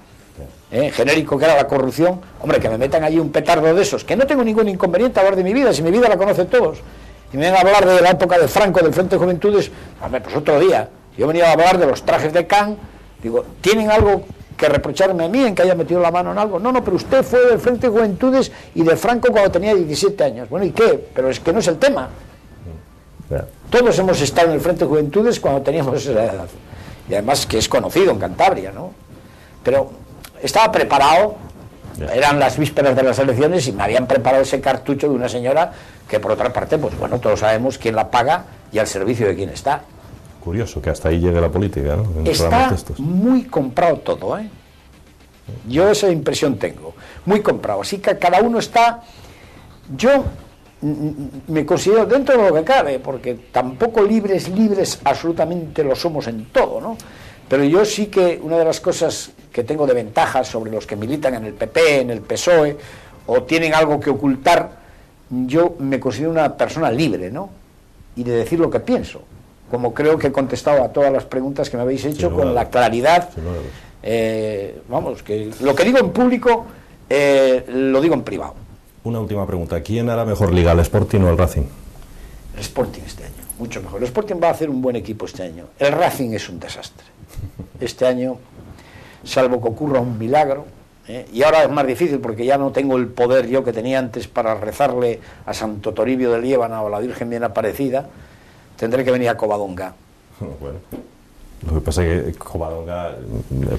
genérico, que era la corrupción, hombre, que me metan allí un petardo de esos, que no tengo ningún inconveniente a hablar de mi vida, si mi vida la conocen todos, y me vengan a hablar de la época de Franco, del Frente de Juventudes, hombre, pues otro día. Yo venía a hablar de los trajes de Can, digo, ¿tienen algo que reprocharme a mí en que haya metido la mano en algo? No, pero usted fue del Frente de Juventudes y de Franco cuando tenía 17 años. Bueno, ¿y qué? Pero es que no es el tema. Todos hemos estado en el Frente de Juventudes cuando teníamos esa edad. Y además que es conocido en Cantabria, ¿no? Pero estaba preparado, eran las vísperas de las elecciones y me habían preparado ese cartucho de una señora que, por otra parte, pues bueno, todos sabemos quién la paga y al servicio de quién está. Curioso que hasta ahí llegue la política, ¿no? Está muy comprado todo, ¿eh? Yo esa impresión tengo, muy comprado, así que cada uno está... Yo me considero dentro de lo que cabe, porque tampoco libres absolutamente lo somos en todo, ¿no? Pero yo sí que una de las cosas que tengo de ventaja sobre los que militan en el PP, en el PSOE, o tienen algo que ocultar, yo me considero una persona libre, ¿no? Y de decir lo que pienso, como creo que he contestado a todas las preguntas que me habéis hecho con la claridad. Vamos, que lo que digo en público lo digo en privado. Una última pregunta, ¿quién hará mejor liga, el Sporting o el Racing? El Sporting este año, mucho mejor. El Sporting va a hacer un buen equipo este año. El Racing es un desastre. Este año, salvo que ocurra un milagro, y ahora es más difícil porque ya no tengo el poder yo que tenía antes para rezarle a Santo Toribio de Liébana o a la Virgen Bien Aparecida, tendré que venir a Covadonga. Bueno, lo que pasa es que Covadonga,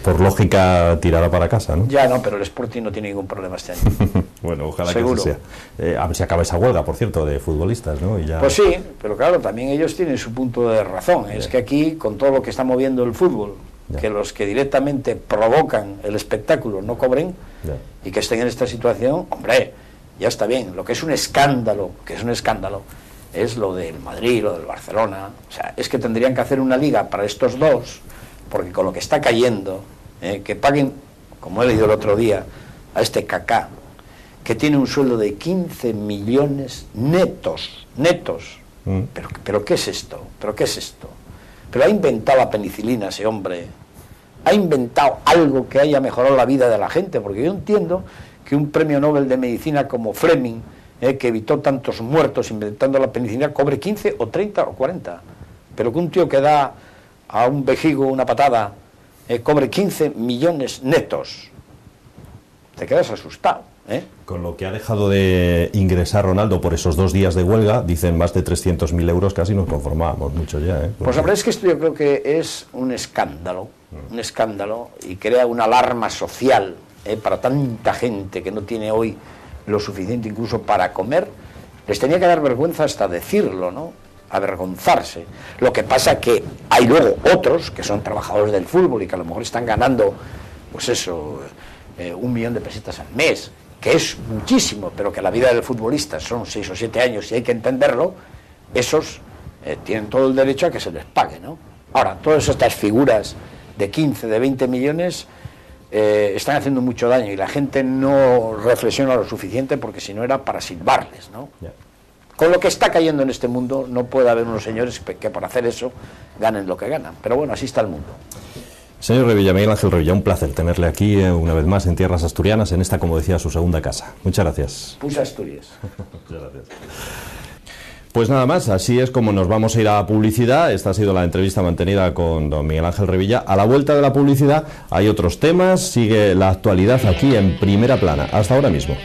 por lógica, tirará para casa, ¿no? Ya no, pero el Sporting no tiene ningún problema este año. Bueno, ojalá seguro. que así sea. A ver si acaba esa huelga, por cierto, de futbolistas, ¿no? Y ya... Pues sí, pero claro, también ellos tienen su punto de razón. Es que aquí, con todo lo que está moviendo el fútbol, que los que directamente provocan el espectáculo no cobren y que estén en esta situación, hombre, ya está bien. Lo que es un escándalo, es lo del Madrid, lo del Barcelona. O sea, es que tendrían que hacer una liga para estos dos, porque con lo que está cayendo, que paguen, como he leído el otro día, a este Kaká, que tiene un sueldo de 15 millones netos. Pero ¿qué es esto? Pero ha inventado la penicilina ese hombre, ha inventado algo que haya mejorado la vida de la gente, porque yo entiendo que un premio Nobel de Medicina como Fleming, que evitó tantos muertos inventando la penicilina, cobre 15 o 30 o 40, pero que un tío que da a un vejigo una patada cobre 15 millones netos, te quedas asustado. Con lo que ha dejado de ingresar Ronaldo por esos 2 días de huelga, dicen más de 300.000 euros, casi nos conformábamos mucho ya. Porque... Pues la verdad es que esto yo creo que es un escándalo, y crea una alarma social para tanta gente que no tiene hoy lo suficiente incluso para comer. Les tenía que dar vergüenza hasta decirlo, ¿no? Avergonzarse. Lo que pasa que hay luego otros que son trabajadores del fútbol y que a lo mejor están ganando, pues eso, 1 millón de pesetas al mes, que es muchísimo, pero que la vida del futbolista son 6 o 7 años y hay que entenderlo. Esos tienen todo el derecho a que se les pague, ¿no? Ahora, todas estas figuras de 15, de 20 millones están haciendo mucho daño y la gente no reflexiona lo suficiente, porque si no era para silbarles, ¿no? Con lo que está cayendo en este mundo no puede haber unos señores que por hacer eso ganen lo que ganan, pero bueno, así está el mundo. Señor Revilla, Miguel Ángel Revilla, un placer tenerle aquí una vez más en tierras asturianas, en esta, como decía, su segunda casa. Muchas gracias. Puse Asturias. Muchas gracias. Pues nada más, así es como nos vamos a ir a publicidad. Esta ha sido la entrevista mantenida con don Miguel Ángel Revilla. A la vuelta de la publicidad hay otros temas, sigue la actualidad aquí en Primera Plana. Hasta ahora mismo.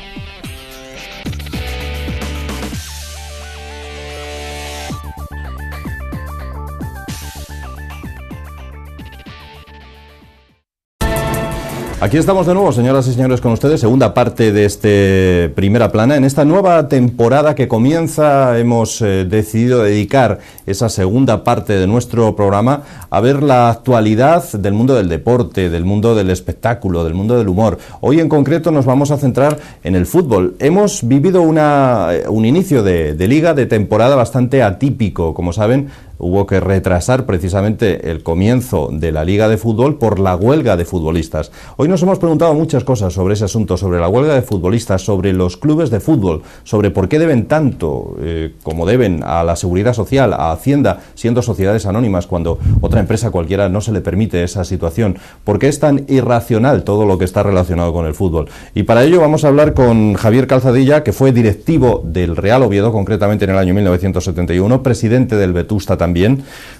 Aquí estamos de nuevo, señoras y señores, con ustedes, segunda parte de este Primera Plana. En esta nueva temporada que comienza hemos decidido dedicar esa segunda parte de nuestro programa a ver la actualidad del mundo del deporte, del mundo del espectáculo, del mundo del humor. Hoy en concreto nos vamos a centrar en el fútbol. Hemos vivido un inicio de liga, de temporada bastante atípico, como saben. Hubo que retrasar precisamente el comienzo de la Liga de Fútbol por la huelga de futbolistas. Hoy nos hemos preguntado muchas cosas sobre ese asunto, sobre la huelga de futbolistas, sobre los clubes de fútbol, sobre por qué deben tanto como deben a la Seguridad Social, a Hacienda, siendo sociedades anónimas, cuando otra empresa cualquiera no se le permite esa situación. ¿Por qué es tan irracional todo lo que está relacionado con el fútbol? Y para ello vamos a hablar con Javier Calzadilla, que fue directivo del Real Oviedo, concretamente en el año 1971, presidente del Vetusta también,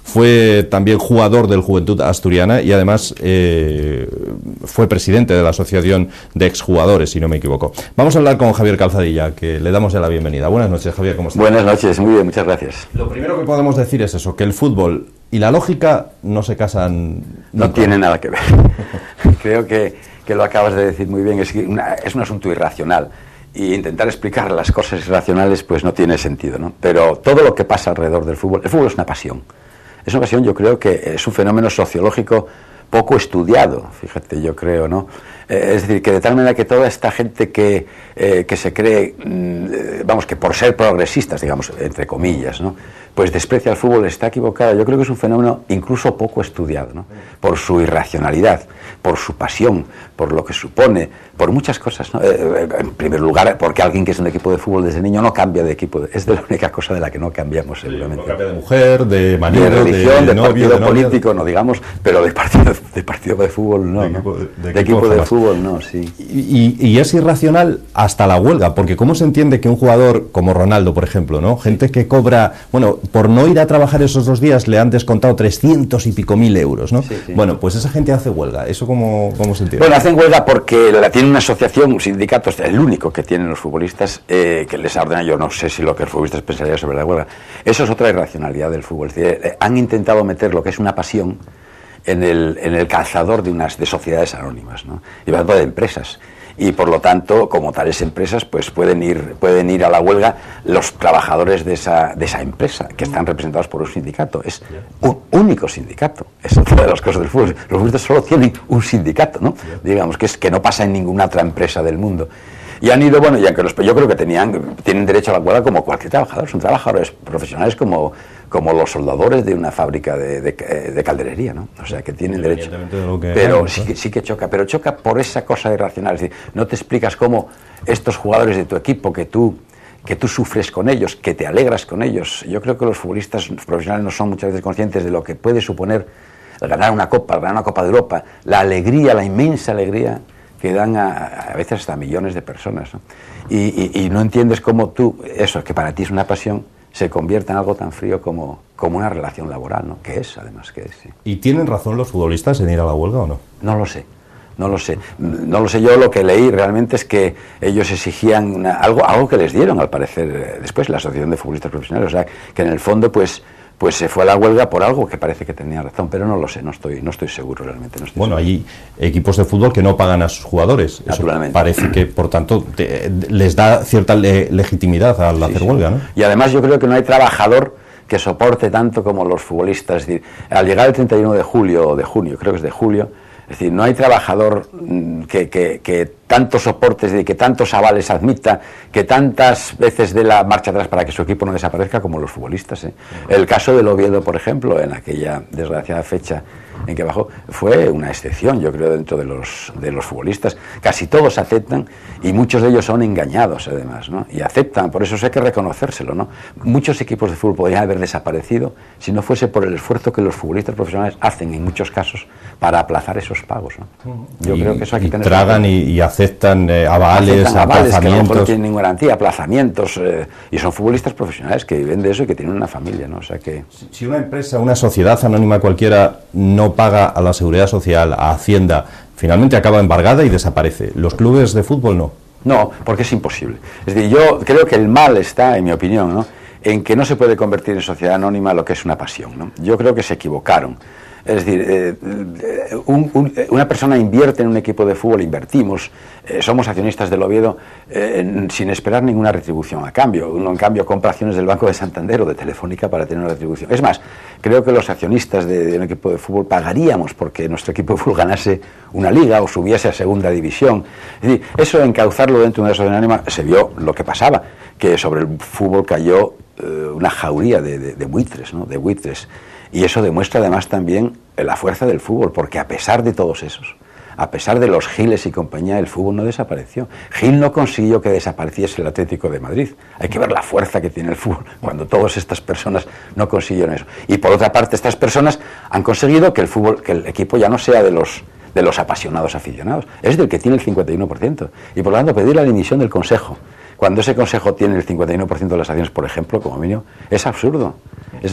fue también jugador del Juventud Asturiana y además fue presidente de la Asociación de Exjugadores, si no me equivoco. Vamos a hablar con Javier Calzadilla, que le damos ya la bienvenida. Buenas noches, Javier, ¿cómo estás? Buenas noches, muy bien, muchas gracias. Lo primero que podemos decir es eso, que el fútbol y la lógica no se casan... No tiene nada que ver. Creo que lo acabas de decir muy bien, es un asunto irracional. Y intentar explicar las cosas irracionales pues no tiene sentido, ¿no? Pero todo lo que pasa alrededor del fútbol, el fútbol es una pasión. Es una pasión, yo creo que es un fenómeno sociológico poco estudiado, fíjate, yo creo, ¿no? Es decir, que de tal manera que toda esta gente que se cree, vamos, que por ser progresistas, digamos, entre comillas, ¿no? pues desprecia el fútbol, está equivocada. Yo creo que es un fenómeno incluso poco estudiado, ¿no? Por su irracionalidad, por su pasión, por lo que supone, por muchas cosas, ¿no? En primer lugar, porque alguien que es un equipo de fútbol desde niño no cambia de equipo, es de la única cosa de la que no cambiamos, seguramente. No cambia de mujer, de marido, de religión, de novio, partido político, no digamos, pero de partido de fútbol no. De equipo de fútbol no, sí. Y es irracional hasta la huelga, porque ¿cómo se entiende que un jugador como Ronaldo, por ejemplo, ¿no? Gente que cobra, bueno, por no ir a trabajar esos 2 días le han descontado 300 y pico mil euros, ¿no? Sí, sí. Bueno, pues esa gente hace huelga. ¿Eso cómo se entiende? Bueno, hacen huelga porque la tiene una asociación, un sindicato, el único que tienen los futbolistas, que les ordena. Yo no sé si lo que los futbolistas pensarían sobre la huelga. Eso es otra irracionalidad del fútbol. Es decir, han intentado meter lo que es una pasión en el calzador de sociedades anónimas, ¿no? Y hablando de empresas. Y por lo tanto, como tales empresas, pues pueden ir a la huelga los trabajadores de esa empresa, que están representados por un sindicato. Es un único sindicato. Es otra de las cosas del fútbol. Los futbolistas solo tienen un sindicato, ¿no? Digamos, que no pasa en ninguna otra empresa del mundo. Y han ido, bueno, y aunque yo creo que tienen derecho a la huelga como cualquier trabajador. Son trabajadores profesionales como los soldadores de una fábrica de calderería, ¿no? O sea, que tienen derecho. Pero sí que choca, pero choca por esa cosa irracional. Es decir, no te explicas cómo estos jugadores de tu equipo que tú sufres con ellos, que te alegras con ellos. Yo creo que los futbolistas profesionales no son muchas veces conscientes de lo que puede suponer ganar una Copa de Europa, la alegría, la inmensa alegría que dan a veces hasta millones de personas, ¿no? Y no entiendes cómo eso que para ti es una pasión, se convierta en algo tan frío como una relación laboral, ¿no? Que es, además, que es. Sí. ¿Y tienen razón los futbolistas en ir a la huelga o no? No lo sé. Yo lo que leí realmente es que ellos exigían algo que les dieron, al parecer, después la Asociación de Futbolistas Profesionales. O sea, que en el fondo, pues se fue a la huelga por algo que parece que tenía razón, pero no lo sé, no estoy seguro realmente. Bueno, hay equipos de fútbol que no pagan a sus jugadores. Eso parece que, por tanto, les da cierta legitimidad al hacer huelga, ¿no? Y además yo creo que no hay trabajador que soporte tanto como los futbolistas. Es decir, al llegar el 31 de julio o de junio, creo que es de julio, es decir, no hay trabajador que tantos soportes, que tantos avales admita, que tantas veces dé la marcha atrás para que su equipo no desaparezca como los futbolistas, ¿eh? El caso del Oviedo, por ejemplo, en aquella desgraciada fecha en que bajó, fue una excepción, yo creo, dentro de los futbolistas. Casi todos aceptan y muchos de ellos son engañados, además, ¿no? Y aceptan, por eso hay que reconocérselo, ¿no? Muchos equipos de fútbol podrían haber desaparecido si no fuese por el esfuerzo que los futbolistas profesionales hacen en muchos casos para aplazar esos pagos, ¿no? Yo creo que eso hay que tener. Tragan y aceptan avales, que a lo mejor no tienen ninguna garantía, aplazamientos, y son futbolistas profesionales que viven de eso y que tienen una familia, ¿no? O sea que si una empresa, una sociedad anónima cualquiera no paga a la Seguridad Social, a Hacienda, finalmente acaba embargada y desaparece. ¿Los clubes de fútbol no? No, porque es imposible. Es decir, yo creo que el mal está, en mi opinión, ¿no?, en que no se puede convertir en sociedad anónima lo que es una pasión, ¿no? Yo creo que se equivocaron. Es decir, una persona invierte en un equipo de fútbol, invertimos, somos accionistas del Oviedo sin esperar ninguna retribución a cambio. Uno, en cambio, compra acciones del Banco de Santander o de Telefónica para tener una retribución. Es más, creo que los accionistas de un equipo de fútbol pagaríamos porque nuestro equipo de fútbol ganase una liga o subiese a segunda división. Es decir, eso de encauzarlo dentro de una sociedad anónima, se vio lo que pasaba, que sobre el fútbol cayó una jauría de buitres, ¿no?, de buitres. Y eso demuestra además también la fuerza del fútbol, porque a pesar de todos esos, a pesar de los Giles y compañía, el fútbol no desapareció. Gil no consiguió que desapareciese el Atlético de Madrid. Hay que ver la fuerza que tiene el fútbol cuando todas estas personas no consiguieron eso. Y por otra parte, estas personas han conseguido que el equipo ya no sea de los apasionados aficionados, es del que tiene el 51%. Y por lo tanto, pedir la dimisión del Consejo, cuando ese Consejo tiene el 51% de las acciones, por ejemplo, como mínimo, es absurdo.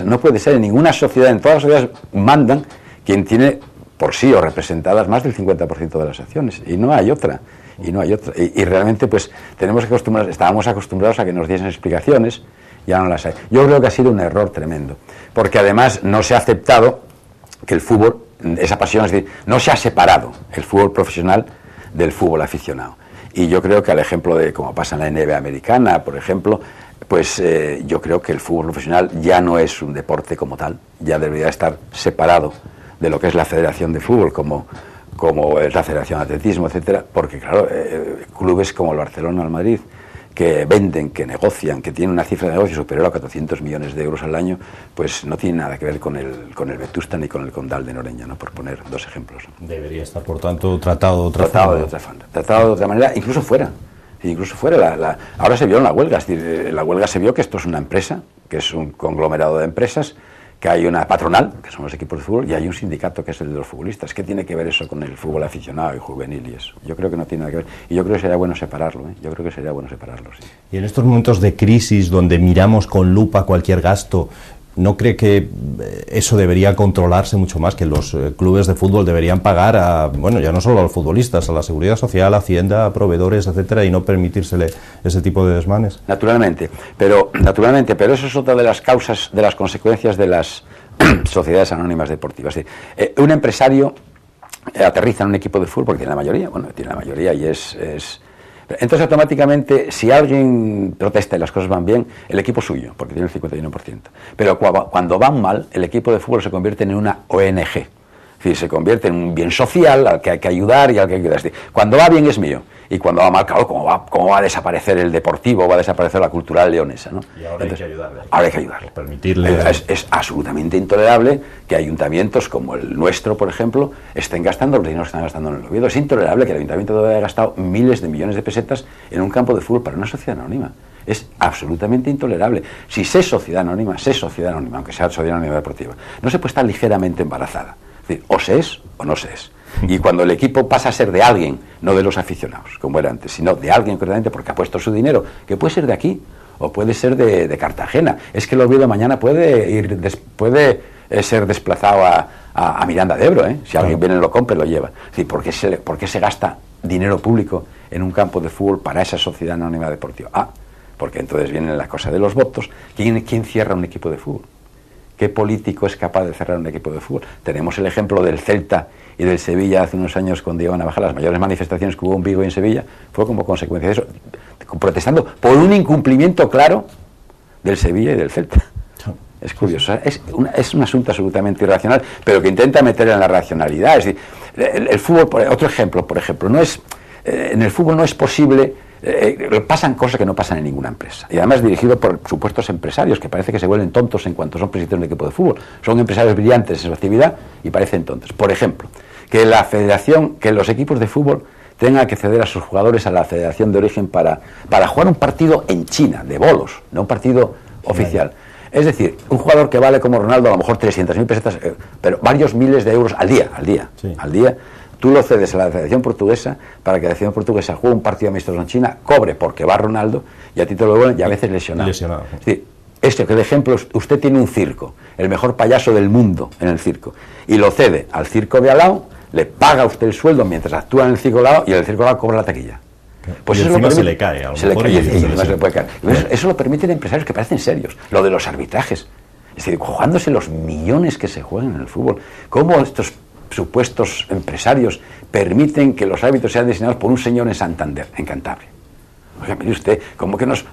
No puede ser. En ninguna sociedad, en todas las sociedades mandan quien tiene por sí o representadas más del 50% de las acciones, y no hay otra. Y realmente, pues, estábamos acostumbrados a que nos diesen explicaciones, ya no las hay. Yo creo que ha sido un error tremendo, porque además no se ha aceptado que el fútbol, esa pasión, es decir, no se ha separado el fútbol profesional del fútbol aficionado. Y yo creo que al ejemplo de como pasa en la NBA americana, por ejemplo, pues yo creo que el fútbol profesional ya no es un deporte como tal, ya debería estar separado de lo que es la Federación de Fútbol, como es la Federación de Atletismo, etcétera, porque claro, clubes como el Barcelona o el Madrid, que venden, que negocian, que tienen una cifra de negocio superior a 400 millones de euros al año, pues no tiene nada que ver con el Vetusta ni con el Condal de Noreña, ¿no? Por poner dos ejemplos. Debería estar, por tanto, tratado de otra manera, incluso fuera. Ahora se vio en la huelga, es decir, en la huelga se vio que esto es una empresa, que es un conglomerado de empresas, que hay una patronal, que son los equipos de fútbol, y hay un sindicato que es el de los futbolistas. ¿Qué tiene que ver eso con el fútbol aficionado y juvenil y eso? Yo creo que no tiene nada que ver. Y yo creo que sería bueno separarlo, sí. Y en estos momentos de crisis, donde miramos con lupa cualquier gasto, ¿no cree que eso debería controlarse mucho más? Que los clubes de fútbol deberían pagar a, bueno, ya no solo a los futbolistas, a la Seguridad Social, a Hacienda, a proveedores, etcétera, y no permitírsele ese tipo de desmanes. Naturalmente, pero eso es otra de las causas, de las consecuencias de las sociedades anónimas deportivas. Es decir, un empresario aterriza en un equipo de fútbol, porque tiene la mayoría y es entonces automáticamente, si alguien protesta y las cosas van bien, el equipo es suyo, porque tiene el 51%. Pero cuando van mal, el equipo de fútbol se convierte en una ONG. Es decir, se convierte en un bien social al que hay que ayudar y al que hay que ayudar. Es decir, cuando va bien es mío, y cuando va mal, claro, ¿cómo va a desaparecer el deportivo, va a desaparecer la cultural leonesa, ¿no? Y ahora hay que ayudarle. Ahora hay que ayudarle. Permitirle... Es absolutamente intolerable que ayuntamientos como el nuestro, por ejemplo, estén gastando los dineros que están gastando en el Oviedo. Es intolerable que el ayuntamiento haya gastado miles de millones de pesetas en un campo de fútbol para una sociedad anónima. Es absolutamente intolerable. Si sé sociedad anónima, aunque sea sociedad anónima deportiva. No se puede estar ligeramente embarazada. Es decir, o se es o no se es. Y cuando el equipo pasa a ser de alguien, no de los aficionados, como era antes, sino de alguien concretamente porque ha puesto su dinero, que puede ser de aquí o puede ser de Cartagena. Es que el Oviedo mañana puede ser desplazado a Miranda de Ebro, ¿eh? Si alguien viene y lo compra, lo lleva. Es decir, ¿por qué se gasta dinero público en un campo de fútbol para esa sociedad anónima deportiva? Porque entonces viene la cosa de los votos. ¿Quién cierra un equipo de fútbol? ¿Qué político es capaz de cerrar un equipo de fútbol? Tenemos el ejemplo del Celta y del Sevilla hace unos años, cuando iban a bajar las mayores manifestaciones que hubo en Vigo y en Sevilla, fue como consecuencia de eso, protestando por un incumplimiento claro del Sevilla y del Celta. Es curioso, es un asunto absolutamente irracional, pero que intenta meter en la racionalidad. Es decir, el fútbol, otro ejemplo, por ejemplo, en el fútbol no es posible. Pasan cosas que no pasan en ninguna empresa, y además dirigido por supuestos empresarios que parece que se vuelven tontos en cuanto son presidentes de un equipo de fútbol. Son empresarios brillantes en su actividad y parecen tontos. Por ejemplo, que la federación, que los equipos de fútbol tengan que ceder a sus jugadores a la federación de origen para jugar un partido en China, de bolos, no un partido oficial. Es decir, un jugador que vale como Ronaldo a lo mejor 300.000 pesetas, pero varios miles de euros al día, tú lo cedes a la Federación Portuguesa para que la Federación Portuguesa juegue un partido amistoso en China, cobre porque va Ronaldo y a ti te lo devuelven y a veces lesionado. Es decir, que de ejemplo, usted tiene un circo, el mejor payaso del mundo en el circo, y lo cede al circo de al lado, le paga usted el sueldo mientras actúa en el circo de al lado y el circo de al lado cobra la taquilla. Pues y eso encima se le cae, a lo mejor, y además le puede caer. Eso lo permiten empresarios que parecen serios. Lo de los arbitrajes. Es decir, jugándose los millones que se juegan en el fútbol. ¿Cómo estos supuestos empresarios permiten que los árbitros sean designados por un señor en Santander, en Cantabria? Oiga, mire usted, ¿cómo que los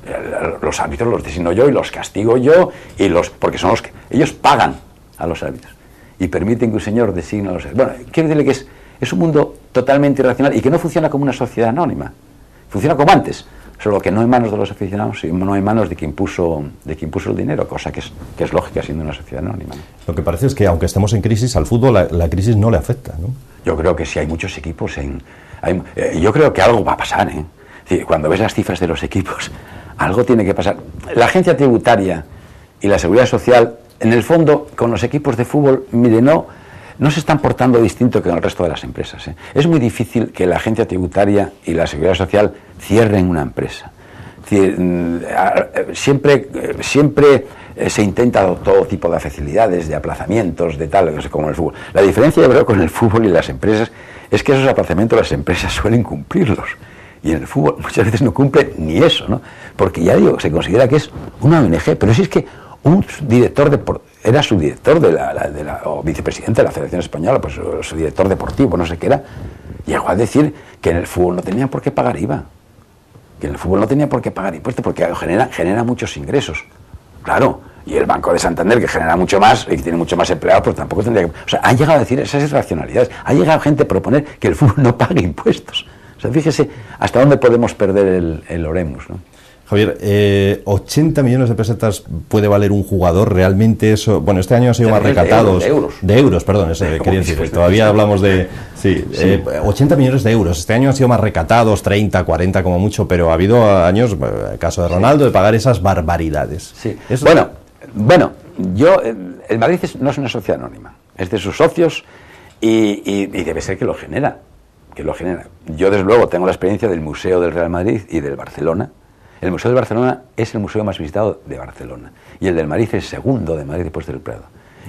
árbitros los designo yo y los castigo yo? Porque son los que ellos pagan a los árbitros y permiten que un señor designe a los árbitros. Bueno, quiero decirle que es un mundo totalmente irracional y que no funciona como una sociedad anónima. Funciona como antes, solo que no en manos de los aficionados, sino en manos de quien puso el dinero, cosa que es lógica siendo una sociedad anónima, ¿no? Lo que parece es que aunque estemos en crisis, al fútbol la crisis no le afecta, ¿no? Yo creo que sí, hay muchos equipos yo creo que algo va a pasar, ¿eh? Es decir, cuando ves las cifras de los equipos, algo tiene que pasar. La agencia tributaria y la seguridad social, en el fondo, con los equipos de fútbol, mire, no se están portando distinto que en el resto de las empresas, ¿eh? Es muy difícil que la agencia tributaria y la seguridad social cierren una empresa. Es decir, siempre se intenta todo tipo de facilidades, de aplazamientos, de tal, como en el fútbol. La diferencia, yo creo, con el fútbol y las empresas es que esos aplazamientos las empresas suelen cumplirlos. Y en el fútbol muchas veces no cumplen ni eso, ¿no? Porque ya digo, se considera que es una ONG, pero si es que un director era su director o vicepresidente de la Federación Española, pues su director deportivo, no sé qué era, llegó a decir que en el fútbol no tenían por qué pagar IVA, que en el fútbol no tenía por qué pagar impuestos porque genera muchos ingresos. Claro, y el Banco de Santander, que genera mucho más y que tiene mucho más empleados, pues tampoco tendría que... O sea, han llegado a decir esas irracionalidades, ha llegado gente a proponer que el fútbol no pague impuestos. O sea, fíjese hasta dónde podemos perder el oremus, ¿no? Javier, 80 millones de pesetas puede valer un jugador, realmente eso, bueno, este año han sido más recatados. De euros, perdón, eso quería decir, todavía hablamos de, 80 millones de euros, este año han sido más recatados, 30, 40 como mucho, pero ha habido años, el caso de Ronaldo, de pagar esas barbaridades. Sí. Bueno, el Madrid no es una sociedad anónima, es de sus socios y debe ser que lo genera, Yo desde luego tengo la experiencia del Museo del Real Madrid y del Barcelona. El Museo de Barcelona es el museo más visitado de Barcelona y el del Madrid es el segundo de Madrid después del Prado.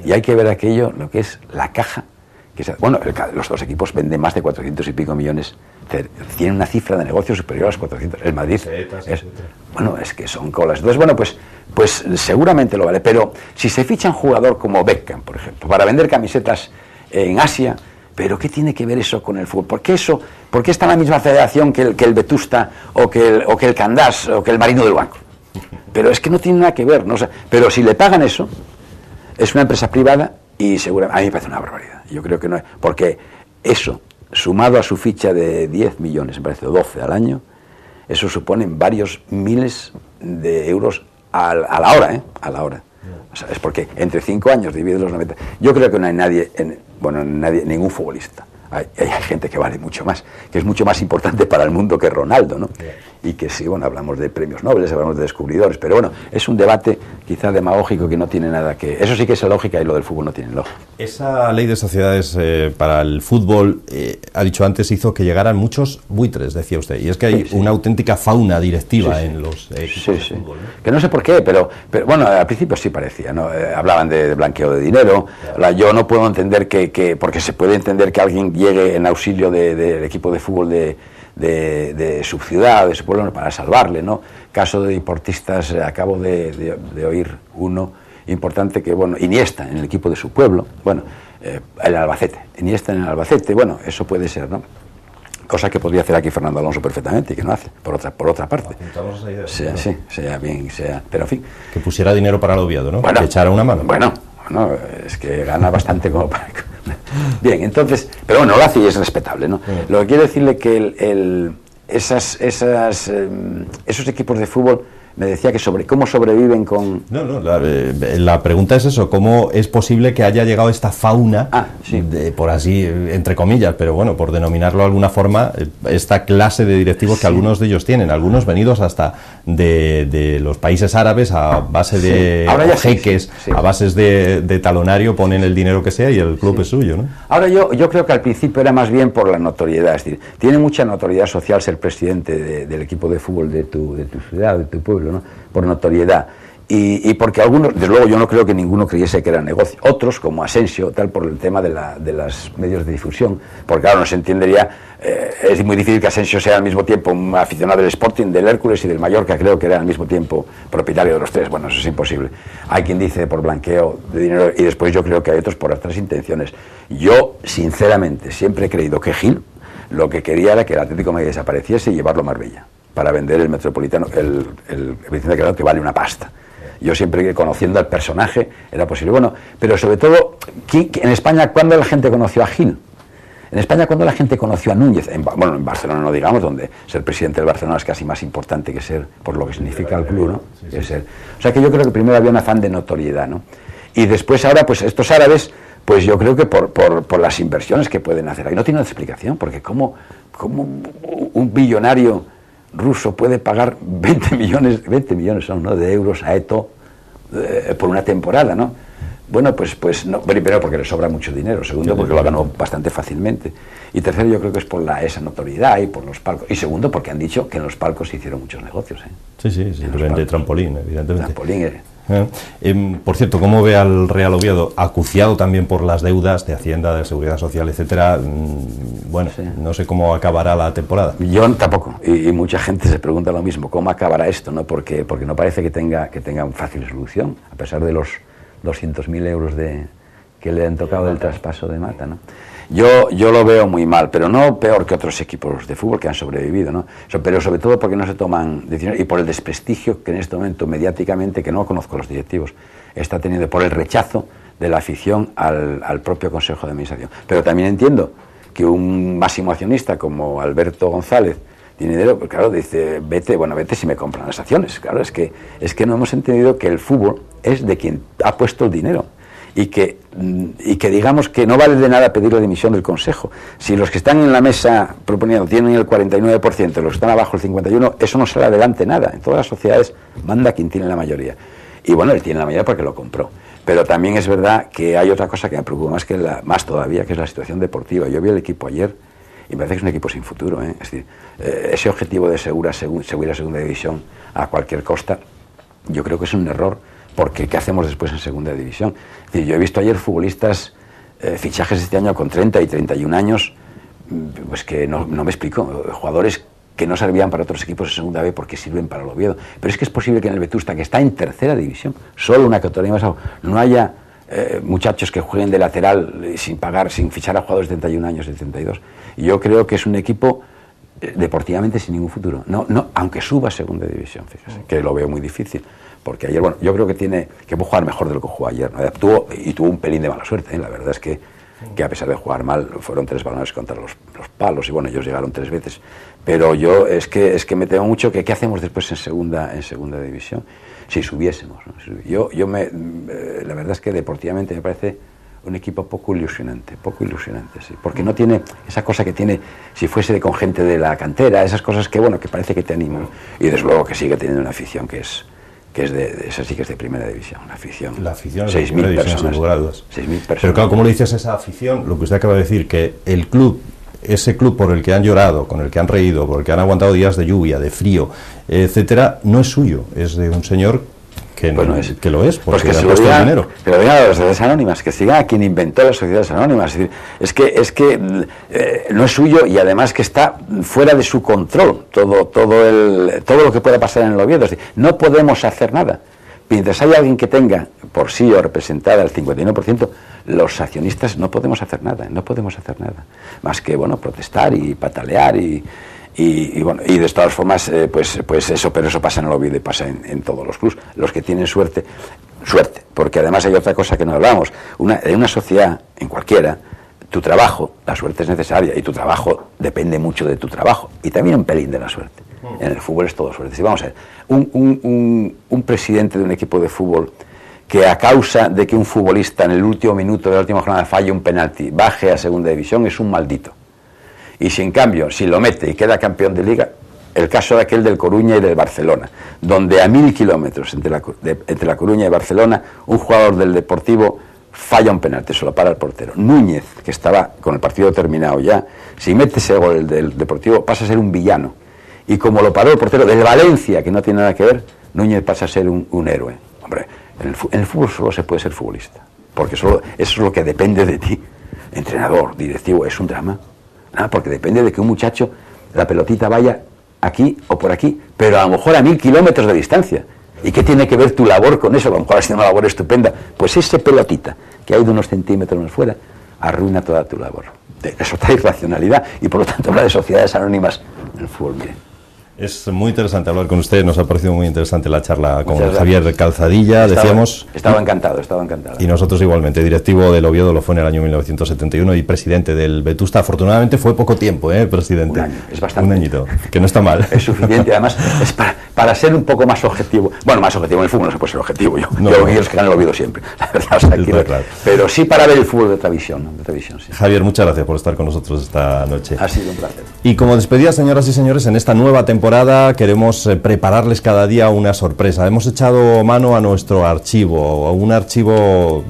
Y hay que ver aquello, lo que es la caja. Los dos equipos venden más de 400 y pico millones. Tienen una cifra de negocio superior a los 400. El Madrid es que son colas. Entonces, pues seguramente lo vale. Pero si se ficha un jugador como Beckham, por ejemplo, para vender camisetas en Asia, ¿pero qué tiene que ver eso con el fútbol? ¿Por qué está en la misma federación que el Vetusta o que el Candás o que el Marino del Banco? Pero es que no tiene nada que ver, ¿no? O sea, pero si le pagan eso, es una empresa privada y seguramente, a mí me parece una barbaridad. Yo creo que no es, porque eso, sumado a su ficha de 10 millones, me parece, o 12 al año, eso supone varios miles de euros a la hora, ¿eh? A la hora. O sea, es porque entre 5 años divide los 90. Yo creo que no hay nadie, ningún futbolista. Hay gente que vale mucho más, que es mucho más importante para el mundo que Ronaldo, ¿no? Y que sí, hablamos de premios Nobel, hablamos de descubridores, pero es un debate quizá demagógico que no tiene nada que... Eso sí que es lógica y lo del fútbol no tiene lógica. Esa ley de sociedades para el fútbol, ha dicho antes, hizo que llegaran muchos buitres, decía usted, y es que hay una auténtica fauna directiva en los equipos de fútbol, ¿no? Que no sé por qué, pero al principio sí parecía, ¿no? Hablaban de blanqueo de dinero. Yo no puedo entender porque se puede entender que alguien llegue en auxilio del equipo de fútbol de su ciudad, de su pueblo, para salvarle, ¿no? Caso de deportistas, acabo de oír uno importante que, Iniesta en el equipo de su pueblo, el Albacete, Iniesta en el Albacete, eso puede ser, ¿no? Cosa que podría hacer aquí Fernando Alonso perfectamente y que no hace, por otra parte. Pero en fin. Que pusiera dinero para el Oviedo, ¿no? Que echara una mano. Es que gana bastante como para... Bien, entonces, pero lo hace y es respetable, ¿no? Lo que quiero decirle que esos equipos de fútbol, me decía que cómo sobreviven con... La pregunta es eso, ¿cómo es posible que haya llegado esta fauna, por así, entre comillas, pero por denominarlo de alguna forma, esta clase de directivos que algunos de ellos tienen, algunos venidos hasta de los países árabes a base de jeques, a bases de talonario, ponen el dinero que sea y el club es suyo, ¿no? Ahora yo creo que al principio era más bien por la notoriedad, es decir, tiene mucha notoriedad social ser presidente del equipo de fútbol de tu ciudad, de tu pueblo, ¿no? Por notoriedad y porque algunos, desde luego yo no creo que ninguno creyese que era negocio, otros como Asensio, tal, por el tema de los medios de difusión, porque claro, no se entendería, es muy difícil que Asensio sea al mismo tiempo un aficionado del Sporting, del Hércules y del Mallorca, creo que era al mismo tiempo propietario de los tres, eso es imposible. Hay quien dice por blanqueo de dinero y después yo creo que hay otros por otras intenciones. Yo sinceramente siempre he creído que Gil lo que quería era que el Atlético de Madrid desapareciese y llevarlo a Marbella para vender el Metropolitano, el Vicente Calderón, que vale una pasta. Yo siempre, conociendo al personaje, era posible. Pero sobre todo, en España, ¿cuándo la gente conoció a Gil? En España, ¿cuándo la gente conoció a Núñez? En Barcelona no digamos, donde ser presidente del Barcelona es casi más importante que ser, por lo que significa el club, ¿no? O sea que yo creo que primero había un afán de notoriedad, ¿no? Y después ahora, pues estos árabes, pues yo creo que por las inversiones que pueden hacer ahí. No tiene otra explicación, porque ¿cómo un billonario ruso puede pagar 20 millones son, ¿no?, de euros a Eto'o por una temporada, ¿no? Pues no, primero porque le sobra mucho dinero, segundo porque lo ganó bastante fácilmente, y tercero yo creo que es por esa notoriedad y por los palcos, y segundo porque han dicho que en los palcos se hicieron muchos negocios, ¿eh? Sí, de trampolín, evidentemente. Por cierto, ¿cómo ve al Real Oviedo? Acuciado también por las deudas de Hacienda, de Seguridad Social, etcétera. No sé cómo acabará la temporada. Yo tampoco, y mucha gente se pregunta lo mismo, ¿cómo acabará esto? ¿No? Porque no parece que tenga fácil solución, a pesar de los 200.000 euros que le han tocado del traspaso de Mata, ¿no? Yo lo veo muy mal, pero no peor que otros equipos de fútbol que han sobrevivido, ¿no? Pero sobre todo porque no se toman decisiones y por el desprestigio que en este momento mediáticamente, que no conozco a los directivos, está teniendo, por el rechazo de la afición al propio Consejo de Administración. Pero también entiendo que un máximo accionista como Alberto González Tiene dinero, pues claro, dice, vete si me compran las acciones. Claro, es que no hemos entendido que el fútbol es de quien ha puesto el dinero. Y que digamos que no vale de nada pedir la dimisión del Consejo. Si los que están en la mesa proponiendo tienen el 49%, los que están abajo el 51%, eso no sale adelante nada. En todas las sociedades manda quien tiene la mayoría. Y bueno, él tiene la mayoría porque lo compró. Pero también es verdad que hay otra cosa que me preocupa más todavía, que es la situación deportiva. Yo vi el equipo ayer y me parece que es un equipo sin futuro, ¿eh? Es decir, ese objetivo de subir a segunda división a cualquier costa, yo creo que es un error. Porque ¿qué hacemos después en segunda división? Es decir, yo he visto ayer futbolistas, fichajes este año con 30 y 31 años, pues que no me explico, jugadores que no servían para otros equipos de segunda B porque sirven para el Oviedo. Pero es que es posible que en el Vetusta, que está en tercera división, solo una categoría más abajo, no haya muchachos que jueguen de lateral sin fichar a jugadores de 31 años y 32. Y yo creo que es un equipo deportivamente sin ningún futuro. No, aunque suba a segunda división, fíjese, que lo veo muy difícil. Porque ayer, bueno, yo creo que puede jugar mejor de lo que jugó ayer, ¿no? Tuvo un pelín de mala suerte, ¿eh? La verdad es que a pesar de jugar mal, fueron 3 balones contra los palos, y bueno, ellos llegaron 3 veces. Pero yo es que me temo mucho que ¿qué hacemos después en segunda división? Si subiésemos, ¿no? La verdad es que deportivamente me parece un equipo poco ilusionante, sí, porque no tiene esa cosa que tiene si fuese con gente de la cantera, esas cosas que, bueno, que parece que te animan. Y desde luego que sigue teniendo una afición esa sí que es de primera división, una afición. La afición es 6.000 personas. Sin lugar a dudas. 6.000 personas. Pero claro, como le dices esa afición, lo que usted acaba de decir, que el club, ese club por el que han llorado, con el que han reído, por el que han aguantado días de lluvia, de frío, etcétera, no es suyo, es de un señor que, pues que lo es, porque pues le ha puesto el dinero. Pero digan a las sociedades anónimas, que sigan a quien inventó las sociedades anónimas. Es que no es suyo y además que está fuera de su control todo lo que pueda pasar en el Oviedo. Es decir, no podemos hacer nada. Mientras haya alguien que tenga por sí o representada el 51%, los accionistas no podemos hacer nada, más que, bueno, protestar y patalear y bueno, y de todas formas, pues eso, pero eso pasa en el Oviedo y pasa en todos los clubs. Los que tienen suerte, porque además hay otra cosa que no hablamos. En una sociedad, en cualquiera, tu trabajo, la suerte es necesaria y tu trabajo depende mucho de tu trabajo y también un pelín de la suerte. En el fútbol es todo suerte. Si vamos a ver, un presidente de un equipo de fútbol que a causa de que un futbolista en el último minuto de la última jornada falle un penalti, baje a segunda división, es un maldito. Y si en cambio, si lo mete y queda campeón de liga, el caso de aquel del Coruña y del Barcelona, donde a 1000 kilómetros entre la Coruña y Barcelona, un jugador del Deportivo falla un penalti, se lo para el portero. Núñez, que estaba con el partido terminado ya, si mete ese gol del Deportivo, pasa a ser un villano. Y como lo paró el portero del Valencia, que no tiene nada que ver, Núñez pasa a ser un héroe. Hombre, en el fútbol solo se puede ser futbolista, porque eso es lo que depende de ti. Entrenador, directivo, es un drama. Porque depende de que un muchacho, la pelotita vaya aquí o por aquí, pero a lo mejor a 1000 kilómetros de distancia. ¿Y qué tiene que ver tu labor con eso? A lo mejor has tenido una labor estupenda. Pues ese pelotita que ha ido unos centímetros más fuera arruina toda tu labor. Eso trae irracionalidad y por lo tanto habla de sociedades anónimas en el fútbol. Miren. Es muy interesante hablar con usted, nos ha parecido muy interesante la charla con Javier Calzadilla, Estaba encantado. Y nosotros igualmente, directivo del Oviedo lo fue en el año 1971 y presidente del Vetusta. Afortunadamente fue poco tiempo, presidente. Un año, es bastante. Un añito, que no está mal. Es suficiente, además, es para ser un poco más objetivo. Bueno, más objetivo en el fútbol no se puede ser objetivo, yo lo que quiero es que gane el Oviedo siempre, la verdad, claro. Pero sí para ver el fútbol de otra visión, sí. Javier, muchas gracias por estar con nosotros esta noche. Ha sido un placer. Y como despedida, señoras y señores, en esta nueva temporada queremos prepararles cada día una sorpresa. Hemos echado mano a nuestro archivo, un archivo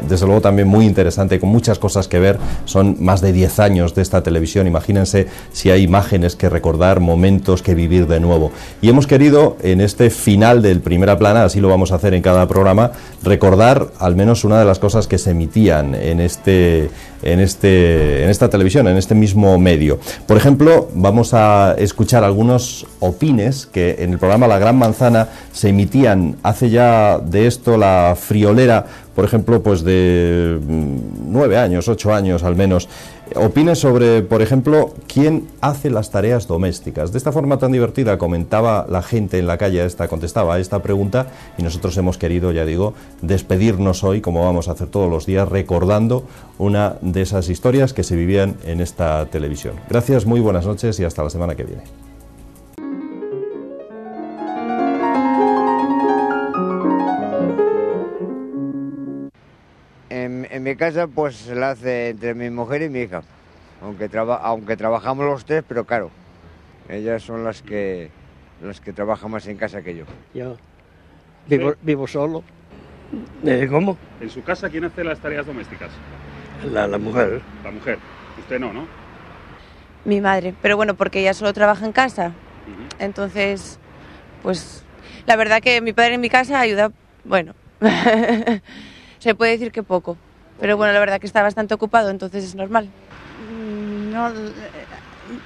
desde luego también muy interesante, con muchas cosas que ver. Son más de 10 años de esta televisión, imagínense si hay imágenes que recordar, momentos que vivir de nuevo. Y hemos querido, en este final del Primera Plana, así lo vamos a hacer en cada programa, recordar al menos una de las cosas que se emitían en esta televisión, en este mismo medio. Por ejemplo, vamos a escuchar algunos opines que en el programa La Gran Manzana se emitían hace ya de esto la friolera, por ejemplo, pues de 9 años, 8 años al menos. Opines sobre, por ejemplo, quién hace las tareas domésticas. De esta forma tan divertida comentaba la gente en la calle, contestaba a esta pregunta, y nosotros hemos querido, ya digo, despedirnos hoy, como vamos a hacer todos los días, recordando una de esas historias que se vivían en esta televisión. Gracias, muy buenas noches y hasta la semana que viene. En mi casa pues se la hace entre mi mujer y mi hija, aunque trabajamos los tres, pero claro, ellas son las que trabajan más en casa que yo. Yo vivo solo. ¿Cómo? ¿En su casa quién hace las tareas domésticas? La mujer. La mujer. Usted no, ¿no? Mi madre, pero bueno, porque ella solo trabaja en casa. Entonces, pues la verdad que mi padre en mi casa ayuda, bueno, se puede decir que poco, pero bueno, la verdad que está bastante ocupado, entonces es normal. No,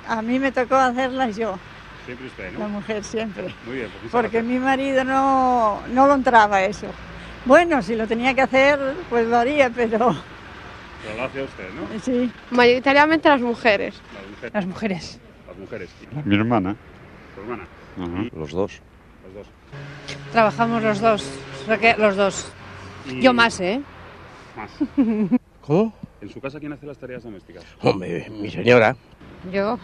a mí me tocó hacerlas yo. Siempre usted, ¿no? La mujer siempre. Muy bien. Porque mi marido no lo entraba eso. Bueno, si lo tenía que hacer, pues lo haría, pero... Pero lo hace usted, ¿no? Sí. Mayoritariamente las mujeres. Las mujeres. Las mujeres. Mi hermana. ¿Tu hermana? Los dos. Los dos. Trabajamos los dos. O sea que los dos. Y... Yo más, ¿eh? Más. ¿Cómo? ¿En su casa quién hace las tareas domésticas? Hombre, mi señora. Yo. O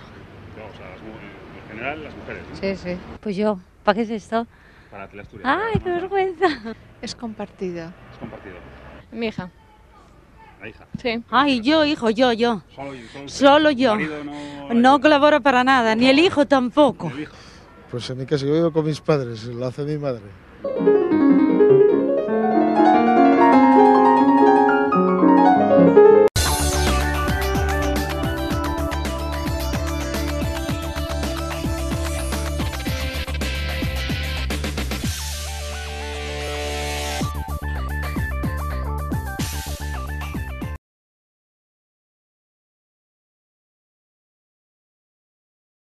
sea, en general las mujeres, ¿no? Sí, sí. Pues yo. ¿Para qué es esto? Para Teleasturias. ¡Ay, qué vergüenza! Es compartida. Es compartido. Mi hija. La hija. Sí. Ay, yo, hijo, yo. Solo yo. ¿El marido No colaboro para nada, ni el hijo tampoco. Ni el hijo. Pues en mi caso yo vivo con mis padres, lo hace mi madre.